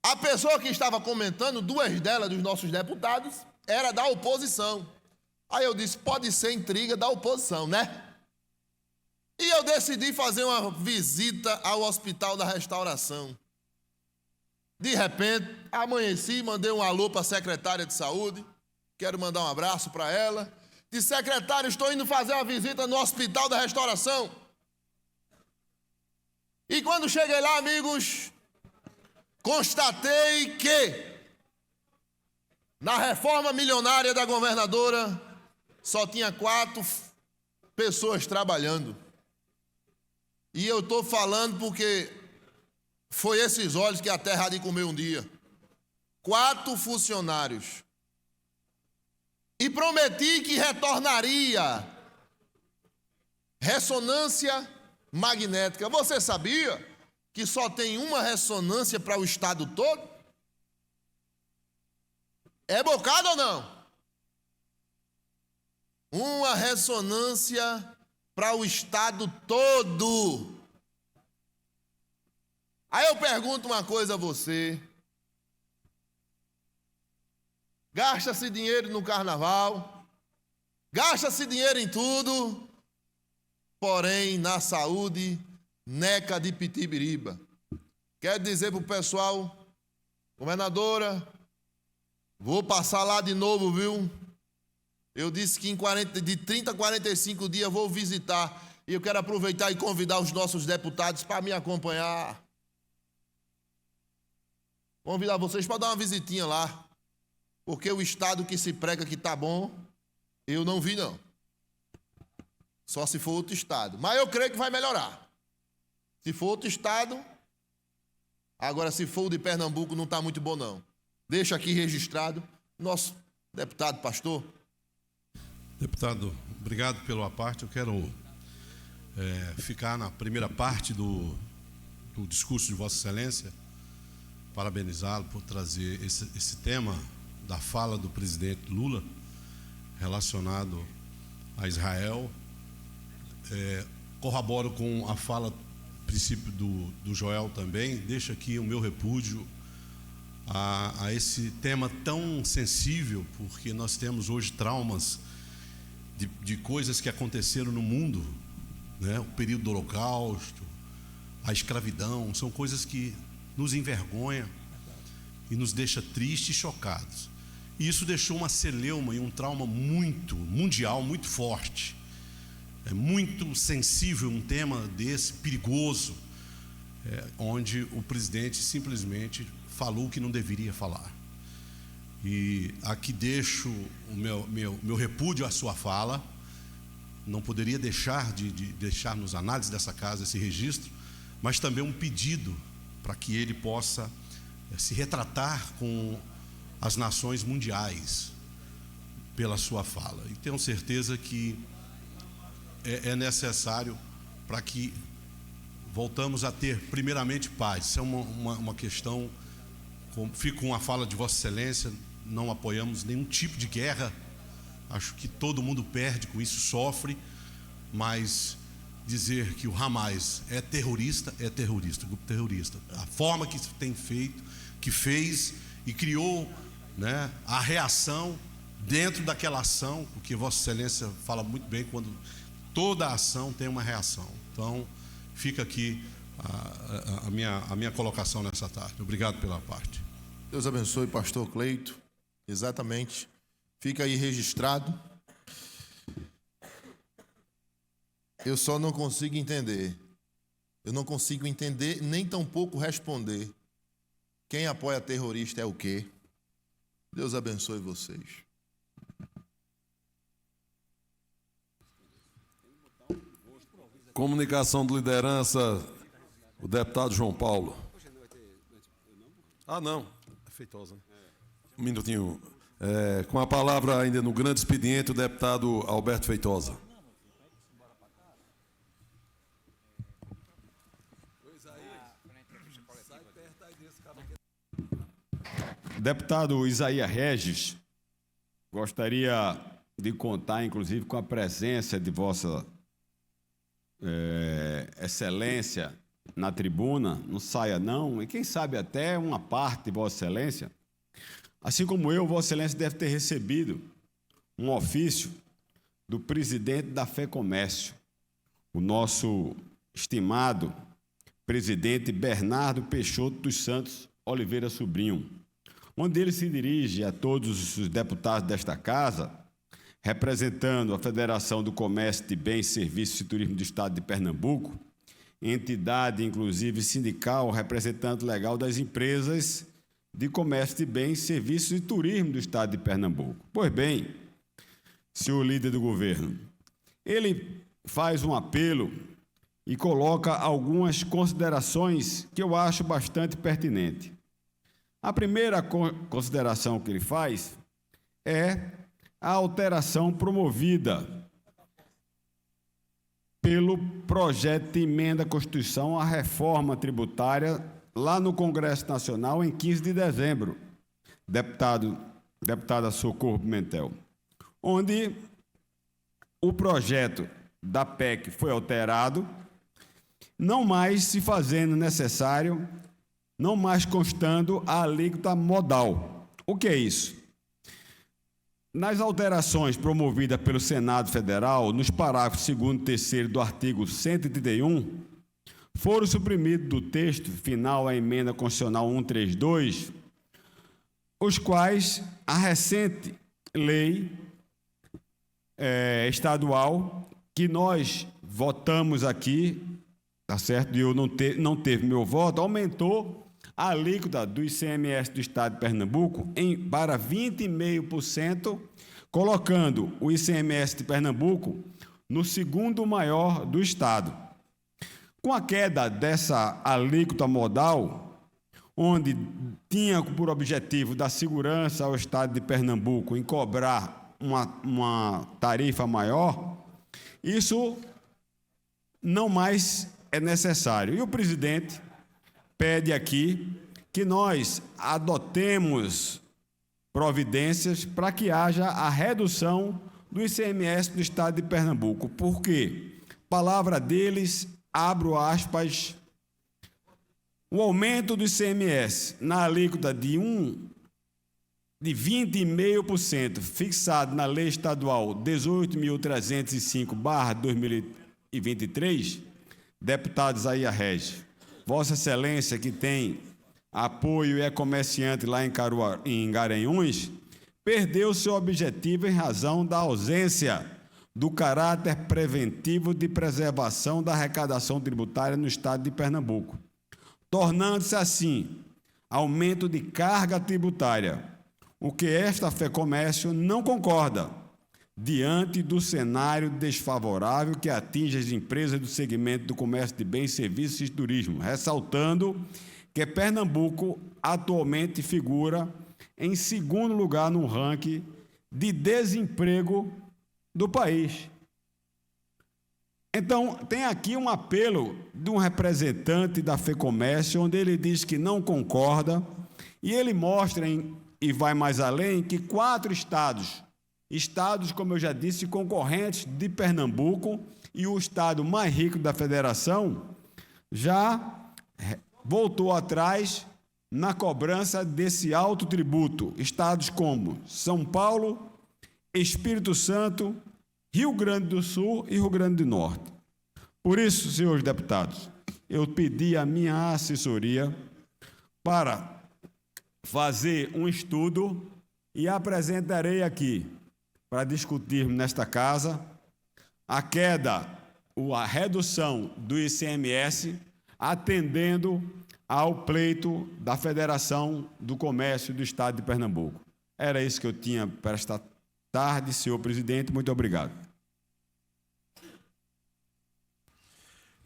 A pessoa que estava comentando, 2 delas, dos nossos deputados, era da oposição. Aí eu disse, pode ser intriga da oposição, né? E eu decidi fazer uma visita ao Hospital da Restauração. De repente, amanheci, mandei um alô para a secretária de saúde, quero mandar um abraço para ela. Disse, secretário, estou indo fazer uma visita no Hospital da Restauração. E quando cheguei lá, amigos, constatei que na reforma milionária da governadora só tinha 4 pessoas trabalhando. E eu estou falando porque foi esses olhos que a terra há de comer um dia. 4 funcionários. E prometi que retornaria ressonância magnética. Você sabia que só tem uma ressonância para o estado todo? É bocado ou não? Uma ressonância para o estado todo. Aí eu pergunto uma coisa a você. Gasta-se dinheiro no carnaval, gasta-se dinheiro em tudo, porém na saúde, neca de pitibiriba. Quero dizer para o pessoal, governadora, vou passar lá de novo, viu? Eu disse que de 30 a 45 dias vou visitar. E eu quero aproveitar e convidar os nossos deputados para me acompanhar. Convidar vocês para dar uma visitinha lá. Porque o estado que se prega que está bom, eu não vi não. Só se for outro estado. Mas eu creio que vai melhorar. Se for outro estado, agora se for o de Pernambuco não está muito bom não. Deixa aqui registrado, nosso deputado, pastor. Deputado, obrigado pela parte. Eu quero ficar na primeira parte do discurso de Vossa Excelência, parabenizá-lo por trazer esse tema da fala do presidente Lula relacionado a Israel. Corroboro com a fala, princípio do Joel também. Deixo aqui o meu repúdio a esse tema tão sensível, porque nós temos hoje traumas de coisas que aconteceram no mundo, né? O período do Holocausto, a escravidão, são coisas que nos envergonham e nos deixa tristes e chocados. E isso deixou uma celeuma e um trauma muito mundial, muito forte. É muito sensível um tema desse, perigoso, onde o presidente simplesmente falou o que não deveria falar. E aqui deixo o meu repúdio à sua fala. Não poderia deixar de deixar nos análises dessa casa esse registro, mas também um pedido para que ele possa se retratar com as nações mundiais pela sua fala. E tenho certeza que é necessário para que voltamos a ter primeiramente paz. Isso é uma questão, fico com a fala de Vossa Excelência, não apoiamos nenhum tipo de guerra. Acho que todo mundo perde com isso, sofre, mas dizer que o Hamas é terrorista, grupo terrorista. A forma que tem feito, que fez e criou, né, a reação dentro daquela ação, porque Vossa Excelência fala muito bem quando toda ação tem uma reação. Então, fica aqui a minha colocação nessa tarde. Obrigado pela parte. Deus abençoe, pastor Cleito. Exatamente. Fica aí registrado. Eu só não consigo entender. Eu não consigo entender, nem tampouco responder. Quem apoia terrorista é o quê? Deus abençoe vocês. Comunicação de liderança, o deputado João Paulo. Ah, não. É Feitosa. Um minutinho. Com a palavra ainda no grande expediente, o deputado Alberto Feitosa. Deputado Isaías Regis, gostaria de contar, inclusive, com a presença de Vossa Excelência na tribuna, não saia não, e quem sabe até uma parte de Vossa Excelência. Assim como eu, Vossa Excelência deve ter recebido um ofício do presidente da FEComércio, o nosso estimado presidente Bernardo Peixoto dos Santos Oliveira Sobrinho, onde ele se dirige a todos os deputados desta casa, representando a Federação do Comércio de Bens, Serviços e Turismo do Estado de Pernambuco, entidade, inclusive, sindical, representante legal das empresas de comércio de bens, serviços e turismo do Estado de Pernambuco. Pois bem, senhor líder do governo, ele faz um apelo e coloca algumas considerações que eu acho bastante pertinentes. A primeira consideração que ele faz é a alteração promovida pelo projeto de emenda à Constituição à reforma tributária lá no Congresso Nacional em 15 de dezembro, deputada Socorro Pimentel, onde o projeto da PEC foi alterado, não mais se fazendo necessário, não mais constando a alíquota modal. O que é isso? Nas alterações promovidas pelo Senado Federal, nos parágrafos 2º e 3º do artigo 131, foram suprimidos do texto final a emenda constitucional 132, os quais a recente lei estadual, que nós votamos aqui, tá certo? E eu não teve meu voto, aumentou a alíquota do ICMS do Estado de Pernambuco para 20,5%, colocando o ICMS de Pernambuco no segundo maior do Estado. Com a queda dessa alíquota modal, onde tinha por objetivo dar segurança ao Estado de Pernambuco em cobrar uma tarifa maior, isso não mais é necessário. E o presidente pede aqui que nós adotemos providências para que haja a redução do ICMS do Estado de Pernambuco. Por quê? Palavra deles, abro aspas, o aumento do ICMS na alíquota de 20,5% fixado na Lei Estadual 18.305/2023, deputado Isaías Regis, Vossa Excelência, que tem apoio e é comerciante lá em Garanhuns, perdeu seu objetivo em razão da ausência do caráter preventivo de preservação da arrecadação tributária no Estado de Pernambuco, tornando-se assim aumento de carga tributária, o que esta FEComércio não concorda, diante do cenário desfavorável que atinge as empresas do segmento do comércio de bens, serviços e turismo, ressaltando que Pernambuco atualmente figura em segundo lugar no ranking de desemprego do país. Então, tem aqui um apelo de um representante da FEComércio, onde ele diz que não concorda, e ele mostra, e vai mais além, que 4 estados, como eu já disse, concorrentes de Pernambuco, e o estado mais rico da federação, já voltou atrás na cobrança desse alto tributo. Estados como São Paulo, Espírito Santo, Rio Grande do Sul e Rio Grande do Norte. Por isso, senhores deputados, eu pedi a minha assessoria para fazer um estudo e apresentarei aqui, para discutirmos nesta casa, a queda, a redução do ICMS, atendendo ao pleito da Federação do Comércio do Estado de Pernambuco. Era isso que eu tinha para esta tarde, senhor presidente. Muito obrigado.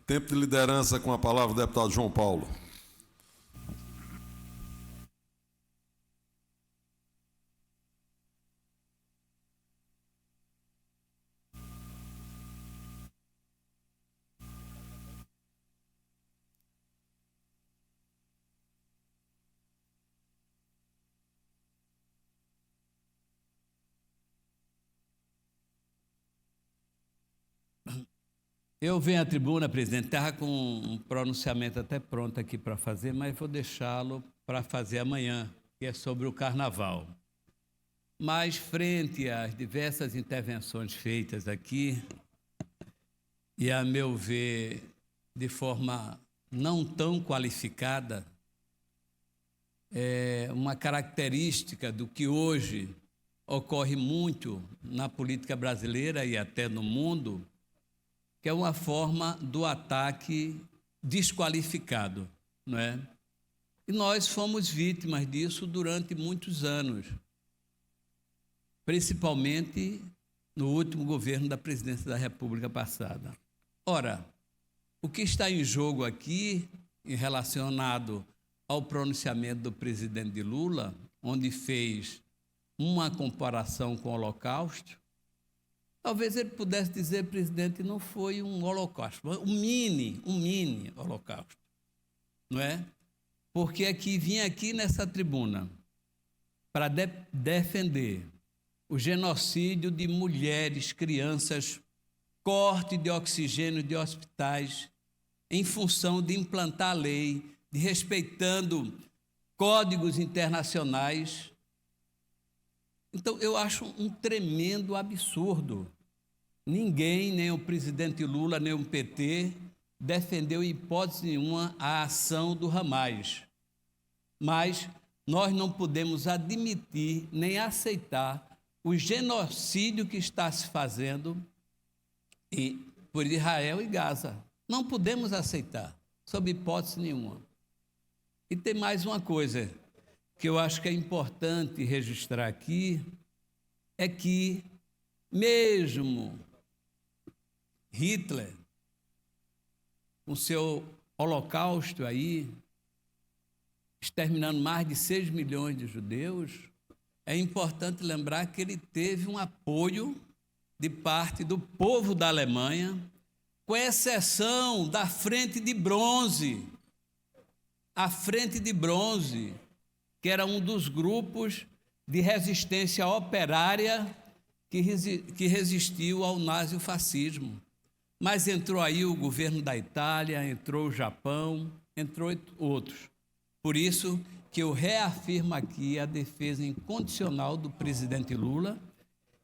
Tempo de liderança, com a palavra o deputado João Paulo. Eu venho à tribuna, presidente, estava com um pronunciamento até pronto aqui para fazer, mas vou deixá-lo para fazer amanhã, que é sobre o carnaval. Mas, frente às diversas intervenções feitas aqui, e a meu ver, de forma não tão qualificada, uma característica do que hoje ocorre muito na política brasileira e até no mundo, que é uma forma do ataque desqualificado, não é? E nós fomos vítimas disso durante muitos anos, principalmente no último governo da presidência da República passada. Ora, o que está em jogo aqui, relacionado ao pronunciamento do presidente Lula, onde fez uma comparação com o Holocausto, talvez ele pudesse dizer, presidente, não foi um holocausto, um mini holocausto, não é? Porque vim aqui nessa tribuna para defender o genocídio de mulheres, crianças, corte de oxigênio de hospitais, em função de implantar a lei, de respeitando códigos internacionais. Então, eu acho um tremendo absurdo. Ninguém, nem o presidente Lula, nem o PT, defendeu em hipótese nenhuma a ação do Hamas. Mas nós não podemos admitir nem aceitar o genocídio que está se fazendo por Israel e Gaza. Não podemos aceitar, sob hipótese nenhuma. E tem mais uma coisa que eu acho que é importante registrar aqui, é que mesmo Hitler, com seu holocausto aí, exterminando mais de 6 milhões de judeus, é importante lembrar que ele teve um apoio de parte do povo da Alemanha, com exceção da Frente de Bronze. A Frente de Bronze, que era um dos grupos de resistência operária que resistiu ao nazifascismo. Mas entrou aí o governo da Itália, entrou o Japão, entrou outros. Por isso que eu reafirmo aqui a defesa incondicional do presidente Lula.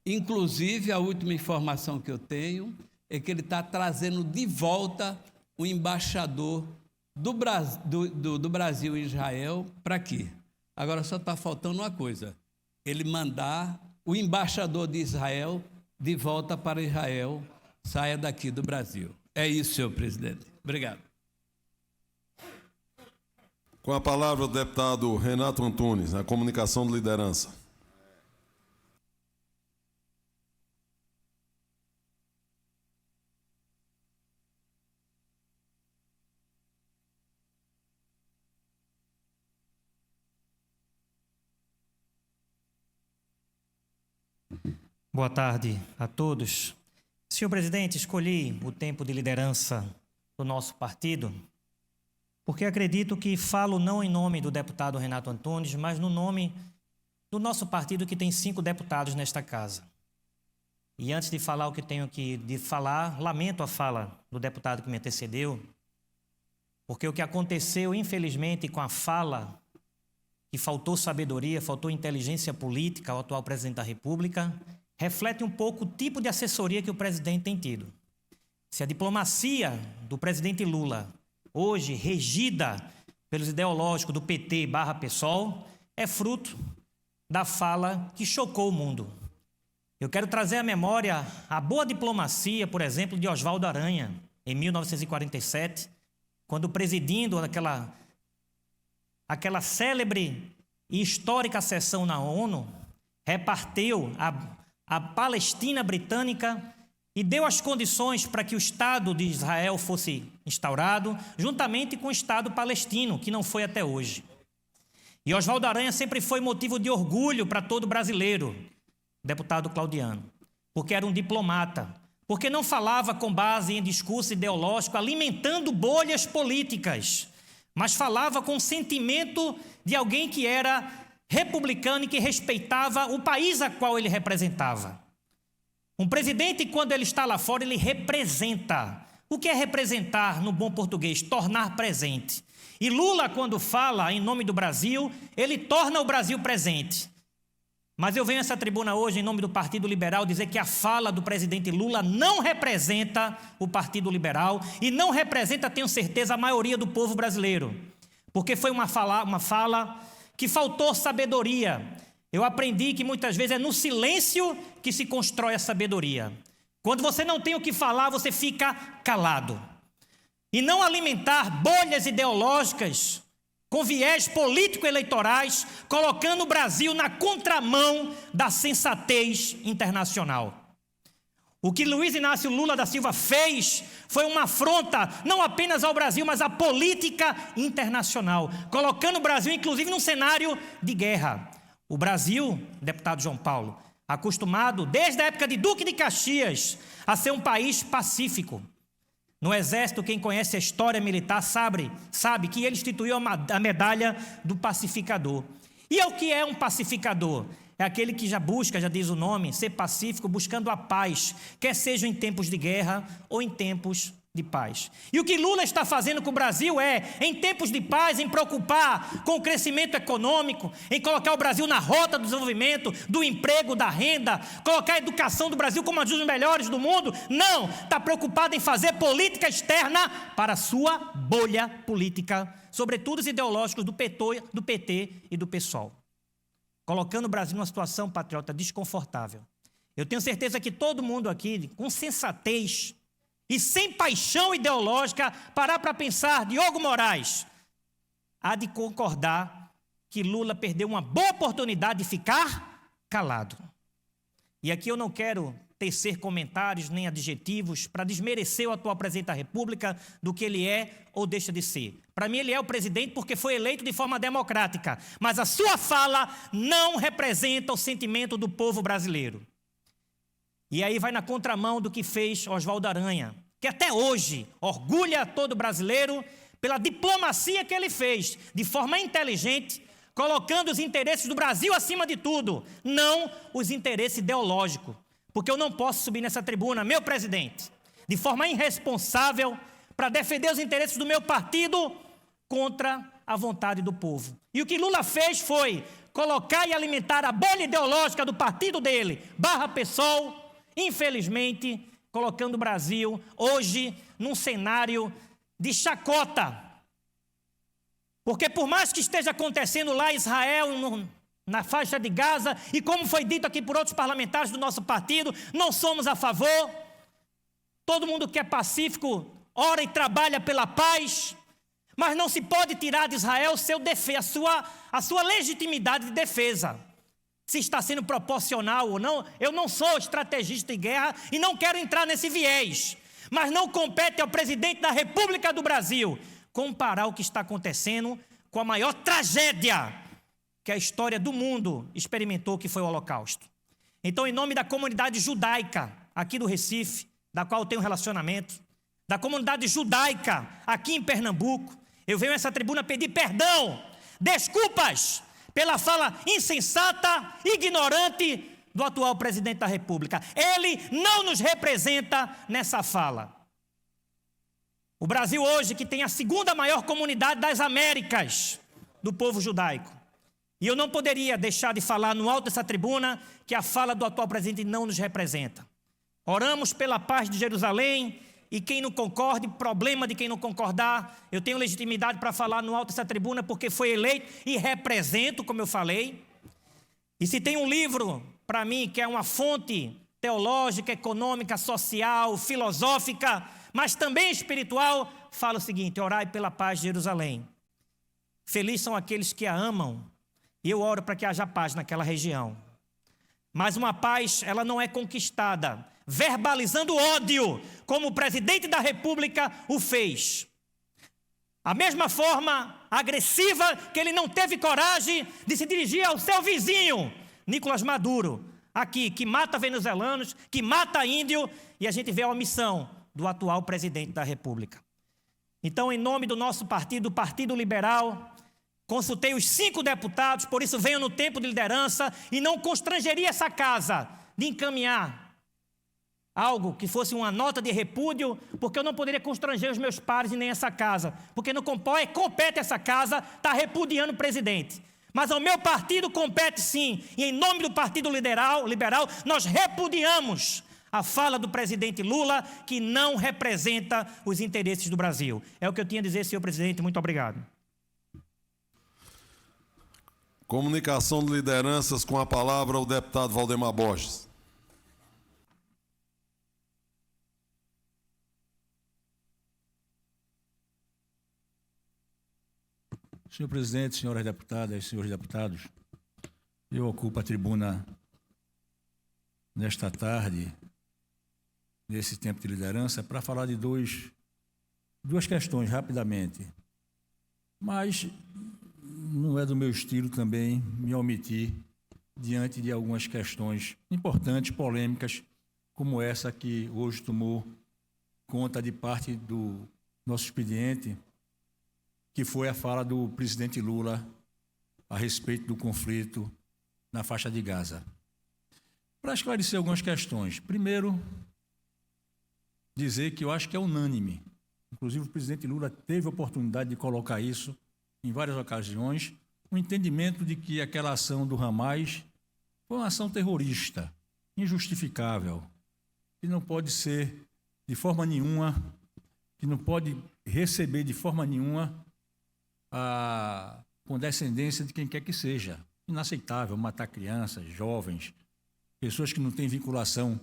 Inclusive, a última informação que eu tenho é que ele está trazendo de volta o embaixador do Brasil em Israel para quê? Agora só está faltando uma coisa, ele mandar o embaixador de Israel de volta para Israel, saia daqui do Brasil. É isso, senhor presidente. Obrigado. Com a palavra o deputado Renato Antunes, na comunicação de liderança. Boa tarde a todos. Senhor presidente, escolhi o tempo de liderança do nosso partido porque acredito que falo não em nome do deputado Renato Antunes, mas no nome do nosso partido, que tem 5 deputados nesta casa. E antes de falar o que tenho de falar, lamento a fala do deputado que me antecedeu, porque o que aconteceu, infelizmente, com a fala, que faltou sabedoria, faltou inteligência política ao atual presidente da República, reflete um pouco o tipo de assessoria que o presidente tem tido. Se a diplomacia do presidente Lula, hoje regida pelos ideológicos do PT/PSOL, é fruto da fala que chocou o mundo. Eu quero trazer à memória a boa diplomacia, por exemplo, de Oswaldo Aranha, em 1947, quando presidindo aquela aquela célebre e histórica sessão na ONU, repartiu a Palestina britânica e deu as condições para que o Estado de Israel fosse instaurado, juntamente com o Estado palestino, que não foi até hoje. E Oswaldo Aranha sempre foi motivo de orgulho para todo brasileiro, deputado Claudiano, porque era um diplomata, porque não falava com base em discurso ideológico, alimentando bolhas políticas, mas falava com o sentimento de alguém que era republicano e que respeitava o país a qual ele representava. Um presidente, quando ele está lá fora, ele representa. O que é representar, no bom português? Tornar presente. E Lula, quando fala em nome do Brasil, ele torna o Brasil presente. Mas eu venho a essa tribuna hoje, em nome do Partido Liberal, dizer que a fala do presidente Lula não representa o Partido Liberal e não representa, tenho certeza, a maioria do povo brasileiro. Porque foi uma fala que faltou sabedoria. Eu aprendi que muitas vezes é no silêncio que se constrói a sabedoria. Quando você não tem o que falar, você fica calado. E não alimentar bolhas ideológicas com viés político-eleitorais, colocando o Brasil na contramão da sensatez internacional. O que Luiz Inácio Lula da Silva fez foi uma afronta não apenas ao Brasil, mas à política internacional, colocando o Brasil, inclusive, num cenário de guerra. O Brasil, deputado João Paulo, acostumado desde a época de Duque de Caxias a ser um país pacífico. No Exército, quem conhece a história militar sabe que ele instituiu a medalha do pacificador. E o que é um pacificador? É aquele que já diz o nome, ser pacífico, buscando a paz, quer seja em tempos de guerra ou em tempos de paz. E o que Lula está fazendo com o Brasil é, em tempos de paz, em preocupar com o crescimento econômico, em colocar o Brasil na rota do desenvolvimento, do emprego, da renda, colocar a educação do Brasil como uma dos melhores do mundo. Não, está preocupado em fazer política externa para a sua bolha política, sobretudo os ideológicos do PT e do PSOL. Colocando o Brasil numa situação, patriota, desconfortável. Eu tenho certeza que todo mundo aqui, com sensatez e sem paixão ideológica, parar para pensar, Diogo Moraes, há de concordar que Lula perdeu uma boa oportunidade de ficar calado. E aqui eu não quero tecer comentários nem adjetivos para desmerecer o atual presidente da República do que ele é ou deixa de ser. Para mim ele é o presidente porque foi eleito de forma democrática, mas a sua fala não representa o sentimento do povo brasileiro. E aí vai na contramão do que fez Oswaldo Aranha, que até hoje orgulha todo brasileiro pela diplomacia que ele fez, de forma inteligente, colocando os interesses do Brasil acima de tudo, não os interesses ideológicos. Porque eu não posso subir nessa tribuna, meu presidente, de forma irresponsável, para defender os interesses do meu partido contra a vontade do povo. E o que Lula fez foi colocar e alimentar a bolha ideológica do partido dele, /PSOL, infelizmente, colocando o Brasil hoje num cenário de chacota. Porque por mais que esteja acontecendo lá em Israel, na faixa de Gaza, e como foi dito aqui por outros parlamentares do nosso partido, não somos a favor. Todo mundo que é pacífico ora e trabalha pela paz, mas não se pode tirar de Israel a sua legitimidade de defesa. Se está sendo proporcional ou não, eu não sou estrategista de guerra e não quero entrar nesse viés. Mas não compete ao presidente da República do Brasil comparar o que está acontecendo com a maior tragédia que a história do mundo experimentou, que foi o Holocausto. Então, em nome da comunidade judaica aqui do Recife, da qual eu tenho relacionamento, da comunidade judaica aqui em Pernambuco, eu venho a essa tribuna pedir perdão, desculpas pela fala insensata, ignorante do atual presidente da República. Ele não nos representa nessa fala. O Brasil hoje, que tem a segunda maior comunidade das Américas do povo judaico. E eu não poderia deixar de falar no alto dessa tribuna que a fala do atual presidente não nos representa. Oramos pela paz de Jerusalém e quem não concorde, problema de quem não concordar, eu tenho legitimidade para falar no alto dessa tribuna porque foi eleito e represento, como eu falei. E se tem um livro, para mim, que é uma fonte teológica, econômica, social, filosófica, mas também espiritual, fala o seguinte: orai pela paz de Jerusalém. Felizes são aqueles que a amam. E eu oro para que haja paz naquela região. Mas uma paz, ela não é conquistada verbalizando ódio, como o presidente da República o fez. A mesma forma agressiva que ele não teve coragem de se dirigir ao seu vizinho, Nicolás Maduro, aqui, que mata venezuelanos, que mata índio, e a gente vê a omissão do atual presidente da República. Então, em nome do nosso partido, o Partido Liberal, consultei os 5 deputados, por isso venho no tempo de liderança e não constrangeria essa casa de encaminhar algo que fosse uma nota de repúdio, porque eu não poderia constranger os meus pares e nem essa casa, porque não compete essa casa estar repudiando o presidente. Mas ao meu partido compete sim, e em nome do Partido Liberal, nós repudiamos a fala do presidente Lula, que não representa os interesses do Brasil. É o que eu tinha a dizer, senhor presidente. Muito obrigado. Comunicação de lideranças, com a palavra o deputado Valdemar Borges. Senhor presidente, senhoras deputadas, senhores deputados, eu ocupo a tribuna nesta tarde, nesse tempo de liderança, para falar de duas questões, rapidamente. Mas não é do meu estilo também me omitir diante de algumas questões importantes, polêmicas, como essa que hoje tomou conta de parte do nosso expediente, que foi a fala do presidente Lula a respeito do conflito na faixa de Gaza. Para esclarecer algumas questões, primeiro, dizer que eu acho que é unânime, inclusive o presidente Lula teve a oportunidade de colocar isso em várias ocasiões, o entendimento de que aquela ação do Hamas foi uma ação terrorista, injustificável, que não pode ser de forma nenhuma, que não pode receber de forma nenhuma a condescendência de quem quer que seja. Inaceitável matar crianças, jovens, pessoas que não têm vinculação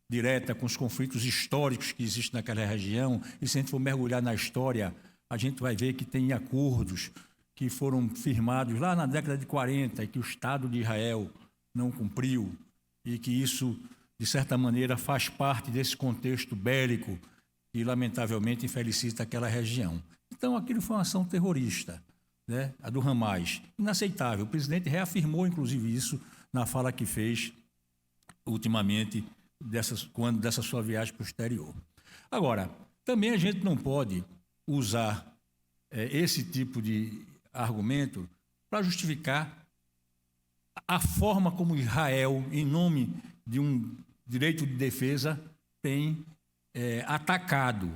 direta com os conflitos históricos que existem naquela região. E se a gente for mergulhar na história, a gente vai ver que tem acordos que foram firmados lá na década de 40 e que o Estado de Israel não cumpriu e que isso, de certa maneira, faz parte desse contexto bélico que, lamentavelmente, infelicita aquela região. Então, aquilo foi uma ação terrorista, né? A do Hamas. Inaceitável. O presidente reafirmou, inclusive, isso na fala que fez ultimamente, dessa sua viagem para o exterior. Agora, também a gente não pode usar esse tipo de argumento para justificar a forma como Israel, em nome de um direito de defesa, tem atacado,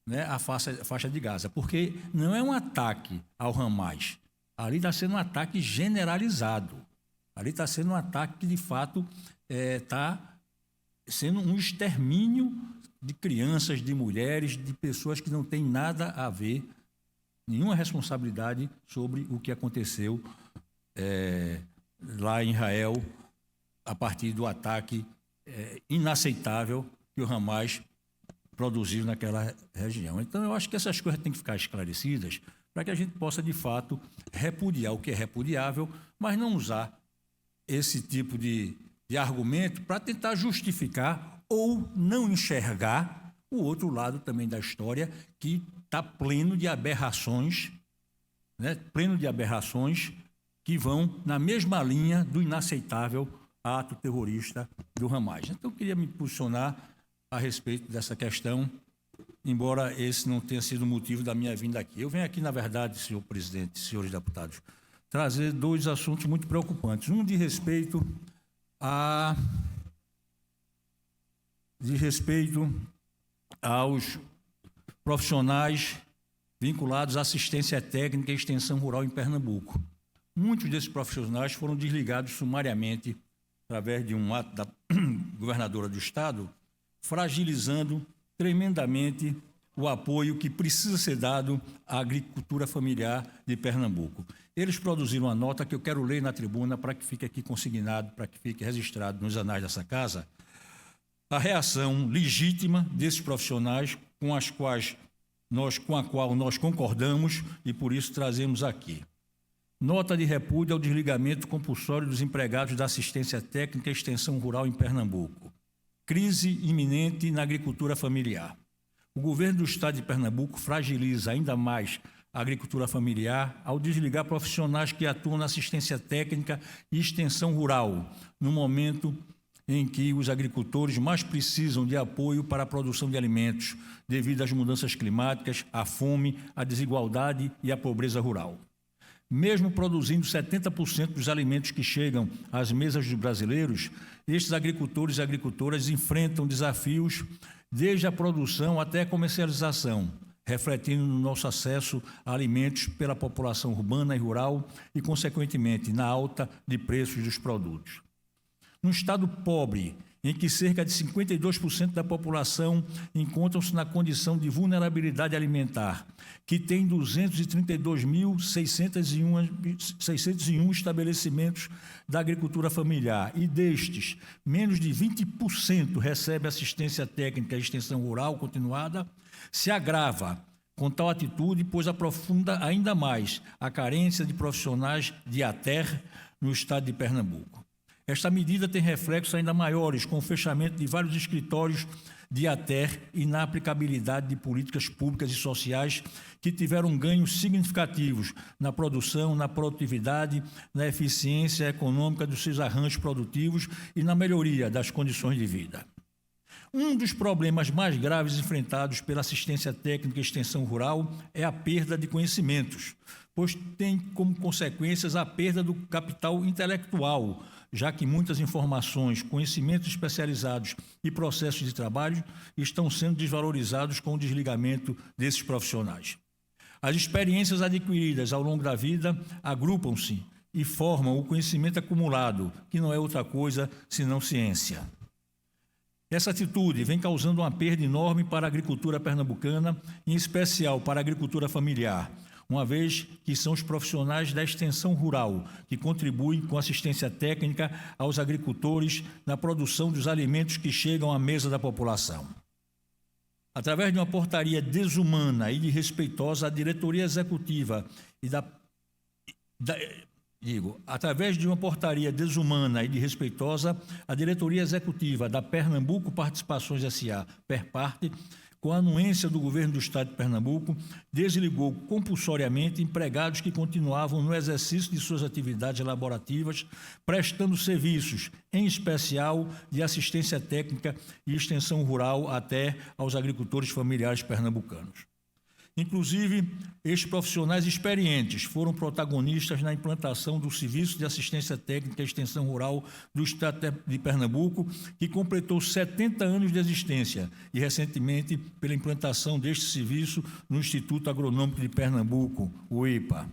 né, a faixa de Gaza, porque não é um ataque ao Hamas, ali está sendo um ataque generalizado, ali está sendo um ataque que, de fato, está sendo um extermínio de crianças, de mulheres, de pessoas que não têm nada a ver, nenhuma responsabilidade sobre o que aconteceu lá em Israel, a partir do ataque inaceitável que o Hamas produziu naquela região. Então, eu acho que essas coisas têm que ficar esclarecidas para que a gente possa, de fato, repudiar o que é repudiável, mas não usar esse tipo de argumento para tentar justificar ou não enxergar o outro lado também da história, que está pleno de aberrações, né? Pleno de aberrações que vão na mesma linha do inaceitável ato terrorista do Hamas. Então, eu queria me posicionar a respeito dessa questão, embora esse não tenha sido o motivo da minha vinda aqui. Eu venho aqui, na verdade, senhor presidente, senhores deputados, trazer 2 assuntos muito preocupantes. Um de respeito aos profissionais vinculados à assistência técnica e extensão rural em Pernambuco. Muitos desses profissionais foram desligados sumariamente através de um ato da governadora do Estado, fragilizando tremendamente o apoio que precisa ser dado à agricultura familiar de Pernambuco. Eles produziram uma nota que eu quero ler na tribuna para que fique aqui consignado, para que fique registrado nos anais dessa casa, a reação legítima desses profissionais com a qual nós concordamos e por isso trazemos aqui. Nota de repúdio ao desligamento compulsório dos empregados da assistência técnica e extensão rural em Pernambuco. Crise iminente na agricultura familiar. O governo do estado de Pernambuco fragiliza ainda mais a agricultura familiar ao desligar profissionais que atuam na assistência técnica e extensão rural, no momento em que os agricultores mais precisam de apoio para a produção de alimentos, devido às mudanças climáticas, à fome, à desigualdade e à pobreza rural. Mesmo produzindo 70% dos alimentos que chegam às mesas dos brasileiros, estes agricultores e agricultoras enfrentam desafios desde a produção até a comercialização, refletindo no nosso acesso a alimentos pela população urbana e rural e, consequentemente, na alta de preços dos produtos. Num estado pobre, em que cerca de 52% da população encontram-se na condição de vulnerabilidade alimentar, que tem 232.601 estabelecimentos da agricultura familiar, e destes, menos de 20% recebe assistência técnica e extensão rural continuada, se agrava com tal atitude, pois aprofunda ainda mais a carência de profissionais de ATER no estado de Pernambuco. Esta medida tem reflexos ainda maiores com o fechamento de vários escritórios de ATER e na aplicabilidade de políticas públicas e sociais que tiveram ganhos significativos na produção, na produtividade, na eficiência econômica dos seus arranjos produtivos e na melhoria das condições de vida. Um dos problemas mais graves enfrentados pela assistência técnica e extensão rural é a perda de conhecimentos, pois tem como consequências a perda do capital intelectual, já que muitas informações, conhecimentos especializados e processos de trabalho estão sendo desvalorizados com o desligamento desses profissionais. As experiências adquiridas ao longo da vida agrupam-se e formam o conhecimento acumulado, que não é outra coisa senão ciência. Essa atitude vem causando uma perda enorme para a agricultura pernambucana, em especial para a agricultura familiar, uma vez que são os profissionais da extensão rural que contribuem com assistência técnica aos agricultores na produção dos alimentos que chegam à mesa da população. Através de uma portaria desumana e desrespeitosa, a diretoria executiva através de uma portaria desumana e desrespeitosa, a diretoria executiva da Pernambuco Participações S.A., Perparte, com a anuência do governo do estado de Pernambuco, desligou compulsoriamente empregados que continuavam no exercício de suas atividades laborativas, prestando serviços, em especial de assistência técnica e extensão rural até aos agricultores familiares pernambucanos. Inclusive, estes profissionais experientes foram protagonistas na implantação do Serviço de Assistência Técnica e Extensão Rural do Estado de Pernambuco, que completou 70 anos de existência, e recentemente pela implantação deste serviço no Instituto Agronômico de Pernambuco, o IPA.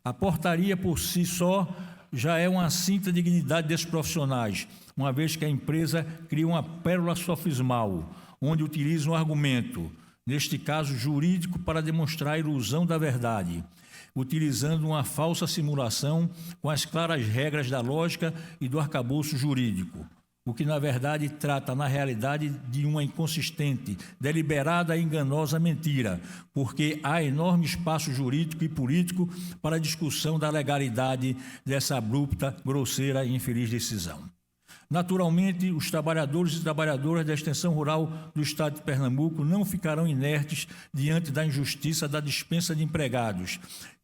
A portaria por si só já é uma cinta de dignidade desses profissionais, uma vez que a empresa cria uma pérola sofismal, onde utiliza um argumento, neste caso jurídico, para demonstrar a ilusão da verdade, utilizando uma falsa simulação com as claras regras da lógica e do arcabouço jurídico, o que, na verdade, trata, na realidade, de uma inconsistente, deliberada e enganosa mentira, porque há enorme espaço jurídico e político para a discussão da legalidade dessa abrupta, grosseira e infeliz decisão. Naturalmente, os trabalhadores e trabalhadoras da extensão rural do estado de Pernambuco não ficarão inertes diante da injustiça da dispensa de empregados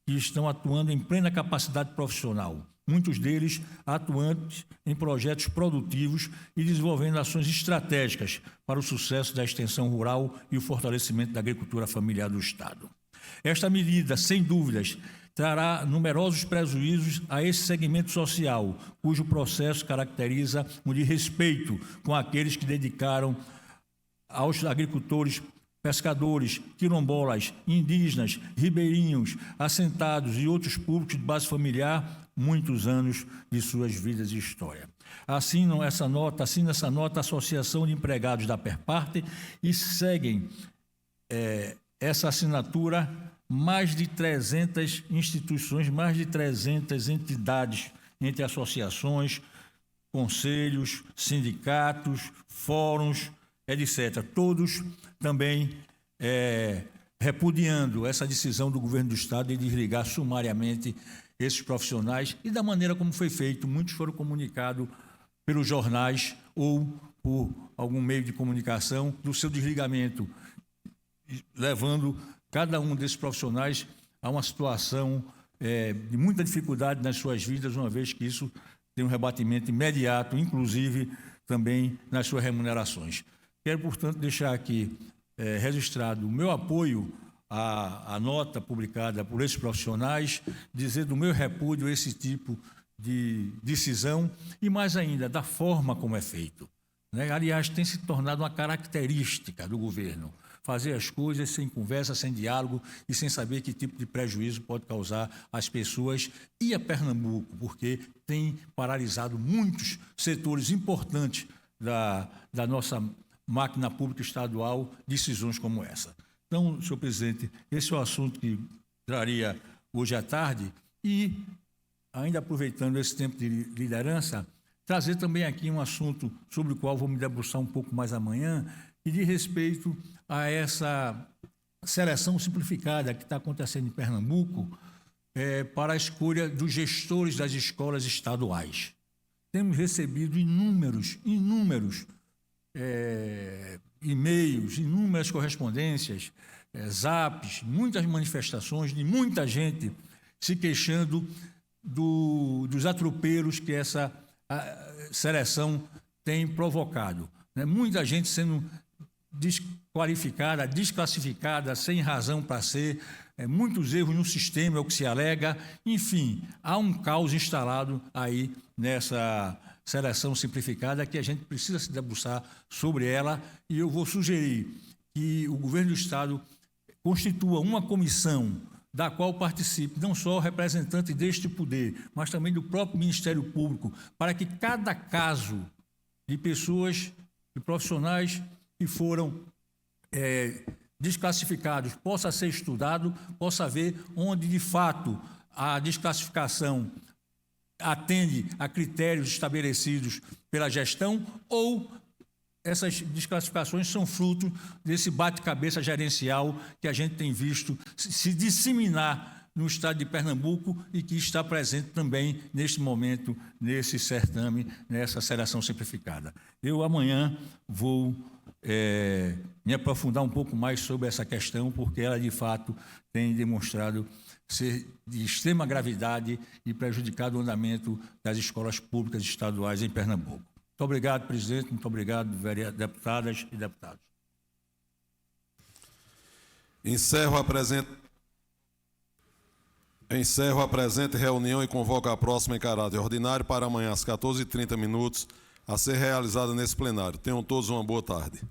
que estão atuando em plena capacidade profissional, muitos deles atuantes em projetos produtivos e desenvolvendo ações estratégicas para o sucesso da extensão rural e o fortalecimento da agricultura familiar do estado. Esta medida, sem dúvidas, trará numerosos prejuízos a esse segmento social, cujo processo caracteriza um desrespeito com aqueles que dedicaram aos agricultores, pescadores, quilombolas, indígenas, ribeirinhos, assentados e outros públicos de base familiar muitos anos de suas vidas e história. Assina essa nota a Associação de Empregados da Perparte e seguem essa assinatura mais de 300 instituições, mais de 300 entidades, entre associações, conselhos, sindicatos, fóruns, etc. Todos também repudiando essa decisão do governo do estado de desligar sumariamente esses profissionais e da maneira como foi feito. Muitos foram comunicados pelos jornais ou por algum meio de comunicação do seu desligamento, levando cada um desses profissionais a uma situação de muita dificuldade nas suas vidas, uma vez que isso tem um rebatimento imediato, inclusive também nas suas remunerações. Quero, portanto, deixar aqui registrado o meu apoio à nota publicada por esses profissionais, dizer do meu repúdio a esse tipo de decisão e, mais ainda, da forma como é feito. Aliás, tem se tornado uma característica do governo fazer as coisas sem conversa, sem diálogo e sem saber que tipo de prejuízo pode causar às pessoas e a Pernambuco, porque tem paralisado muitos setores importantes da nossa máquina pública estadual, decisões como essa. Então, senhor presidente, esse é o assunto que traria hoje à tarde e, ainda aproveitando esse tempo de liderança, trazer também aqui um assunto sobre o qual vou me debruçar um pouco mais amanhã e de respeito a essa seleção simplificada que está acontecendo em Pernambuco para a escolha dos gestores das escolas estaduais. Temos recebido inúmeros e-mails, inúmeras correspondências, zaps, muitas manifestações de muita gente se queixando dos atropelos que essa seleção tem provocado. Muita gente sendo desqualificada, desclassificada, sem razão para ser, muitos erros no sistema, é o que se alega. Enfim, há um caos instalado aí nessa seleção simplificada que a gente precisa se debruçar sobre ela e eu vou sugerir que o governo do Estado constitua uma comissão da qual participe não só o representante deste poder, mas também do próprio Ministério Público, para que cada caso de pessoas, de profissionais que foram desclassificados possa ser estudado, possa ver onde, de fato, a desclassificação atende a critérios estabelecidos pela gestão ou essas desclassificações são fruto desse bate-cabeça gerencial que a gente tem visto se disseminar no estado de Pernambuco e que está presente também, neste momento, nesse certame, nessa seleção simplificada. Eu, amanhã, vou me aprofundar um pouco mais sobre essa questão, porque ela, de fato, tem demonstrado ser de extrema gravidade e prejudicado o andamento das escolas públicas estaduais em Pernambuco. Muito obrigado, presidente. Muito obrigado, deputadas e deputados. Encerro a presente reunião e convoco a próxima em caráter ordinário para amanhã às 14h30, a ser realizada nesse plenário. Tenham todos uma boa tarde.